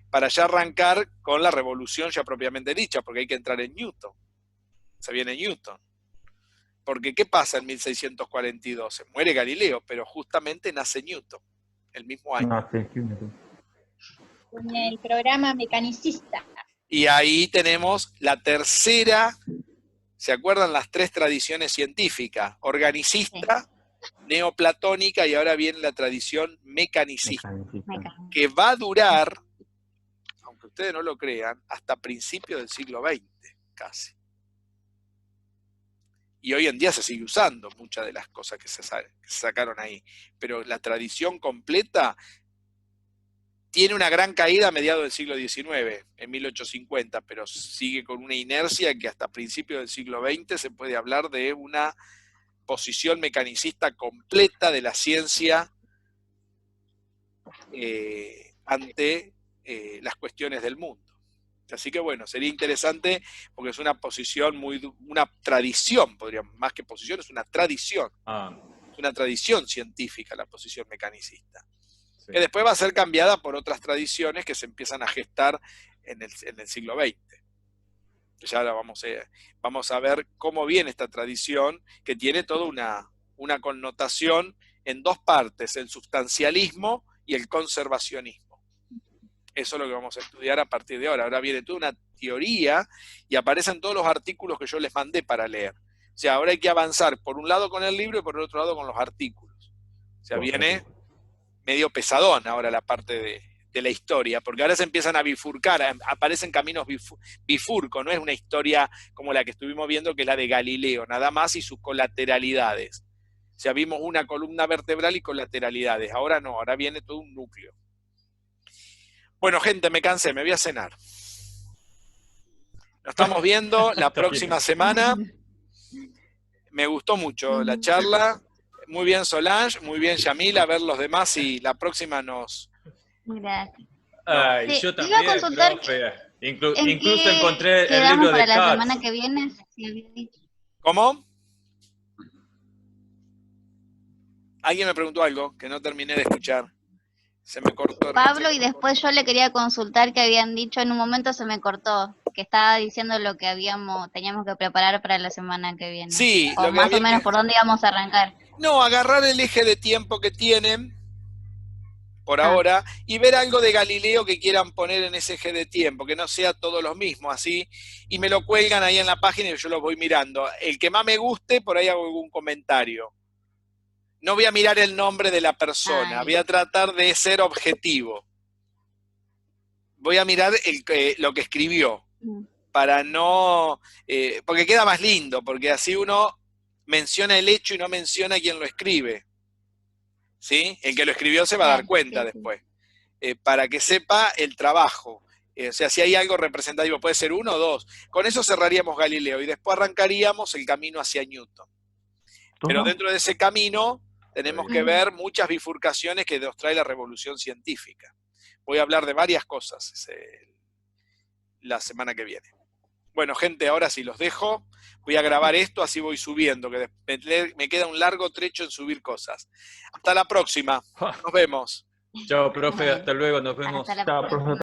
Para ya arrancar con la revolución ya propiamente dicha, porque hay que entrar en Newton. Se viene Newton. Porque ¿qué pasa en 1642? Se muere Galileo, pero justamente nace Newton, el mismo año. En el programa mecanicista. Y ahí tenemos la tercera, ¿se acuerdan? Las 3 tradiciones científicas, organicista, neoplatónica y ahora viene la tradición mecanicista, que va a durar, aunque ustedes no lo crean, hasta principios del siglo XX, casi. Y hoy en día se sigue usando muchas de las cosas que se sacaron ahí, pero la tradición completa tiene una gran caída a mediados del siglo XIX, en 1850, pero sigue con una inercia que hasta principios del siglo XX se puede hablar de una posición mecanicista completa de la ciencia ante las cuestiones del mundo. Así que bueno, sería interesante porque es una posición una tradición, más que posición, es una tradición. Es una tradición científica la posición mecanicista. Sí. Que después va a ser cambiada por otras tradiciones que se empiezan a gestar en el siglo XX. ya ahora vamos a ver cómo viene esta tradición, que tiene toda una connotación en dos partes, el sustancialismo y el conservacionismo. Eso es lo que vamos a estudiar a partir de ahora. Ahora viene toda una teoría y aparecen todos los artículos que yo les mandé para leer. O sea, ahora hay que avanzar por un lado con el libro y por el otro lado con los artículos. O sea, viene medio pesadón ahora la parte de la historia, porque ahora se empiezan a bifurcar, aparecen caminos bifurcos, no es una historia como la que estuvimos viendo, que es la de Galileo, nada más y sus colateralidades. O sea, vimos una columna vertebral y colateralidades, ahora no, ahora viene todo un núcleo. Bueno, gente, me cansé, me voy a cenar. Nos estamos viendo la próxima semana. Me gustó mucho la charla. Muy bien Solange, muy bien Yamila, a ver los demás y la próxima nos... Gracias. Ay, Sí, yo iba también, a consultar profe. ¿en Incluso qué encontré el quedamos libro de para la Katz. semana que viene? Si había dicho. ¿Cómo? Alguien me preguntó algo que no terminé de escuchar. Se me cortó. Pablo, y después yo le quería consultar que habían dicho, en un momento se me cortó, que estaba diciendo lo que teníamos que preparar para la semana que viene. Sí, O lo que más o había menos que... por dónde íbamos a arrancar. No, agarrar el eje de tiempo que tienen por Ah. ahora y ver algo de Galileo que quieran poner en ese eje de tiempo, que no sea todo lo mismo, así, y me lo cuelgan ahí en la página y yo lo voy mirando. El que más me guste, por ahí hago algún comentario. No voy a mirar el nombre de la persona, voy a tratar de ser objetivo. Voy a mirar lo que escribió, para no... porque queda más lindo, porque así uno menciona el hecho y no menciona quién lo escribe. ¿Sí? El que lo escribió se va a dar cuenta después. Para que sepa el trabajo. O sea, si hay algo representativo, puede ser uno o dos. Con eso cerraríamos Galileo y después arrancaríamos el camino hacia Newton. Pero dentro de ese camino tenemos que ver muchas bifurcaciones que nos trae la revolución científica. Voy a hablar de varias cosas la semana que viene. Bueno, gente, ahora sí los dejo. Voy a grabar esto, así voy subiendo, que me queda un largo trecho en subir cosas. Hasta la próxima. Nos vemos. Chao, profe, hasta luego, nos vemos. Hasta la próxima.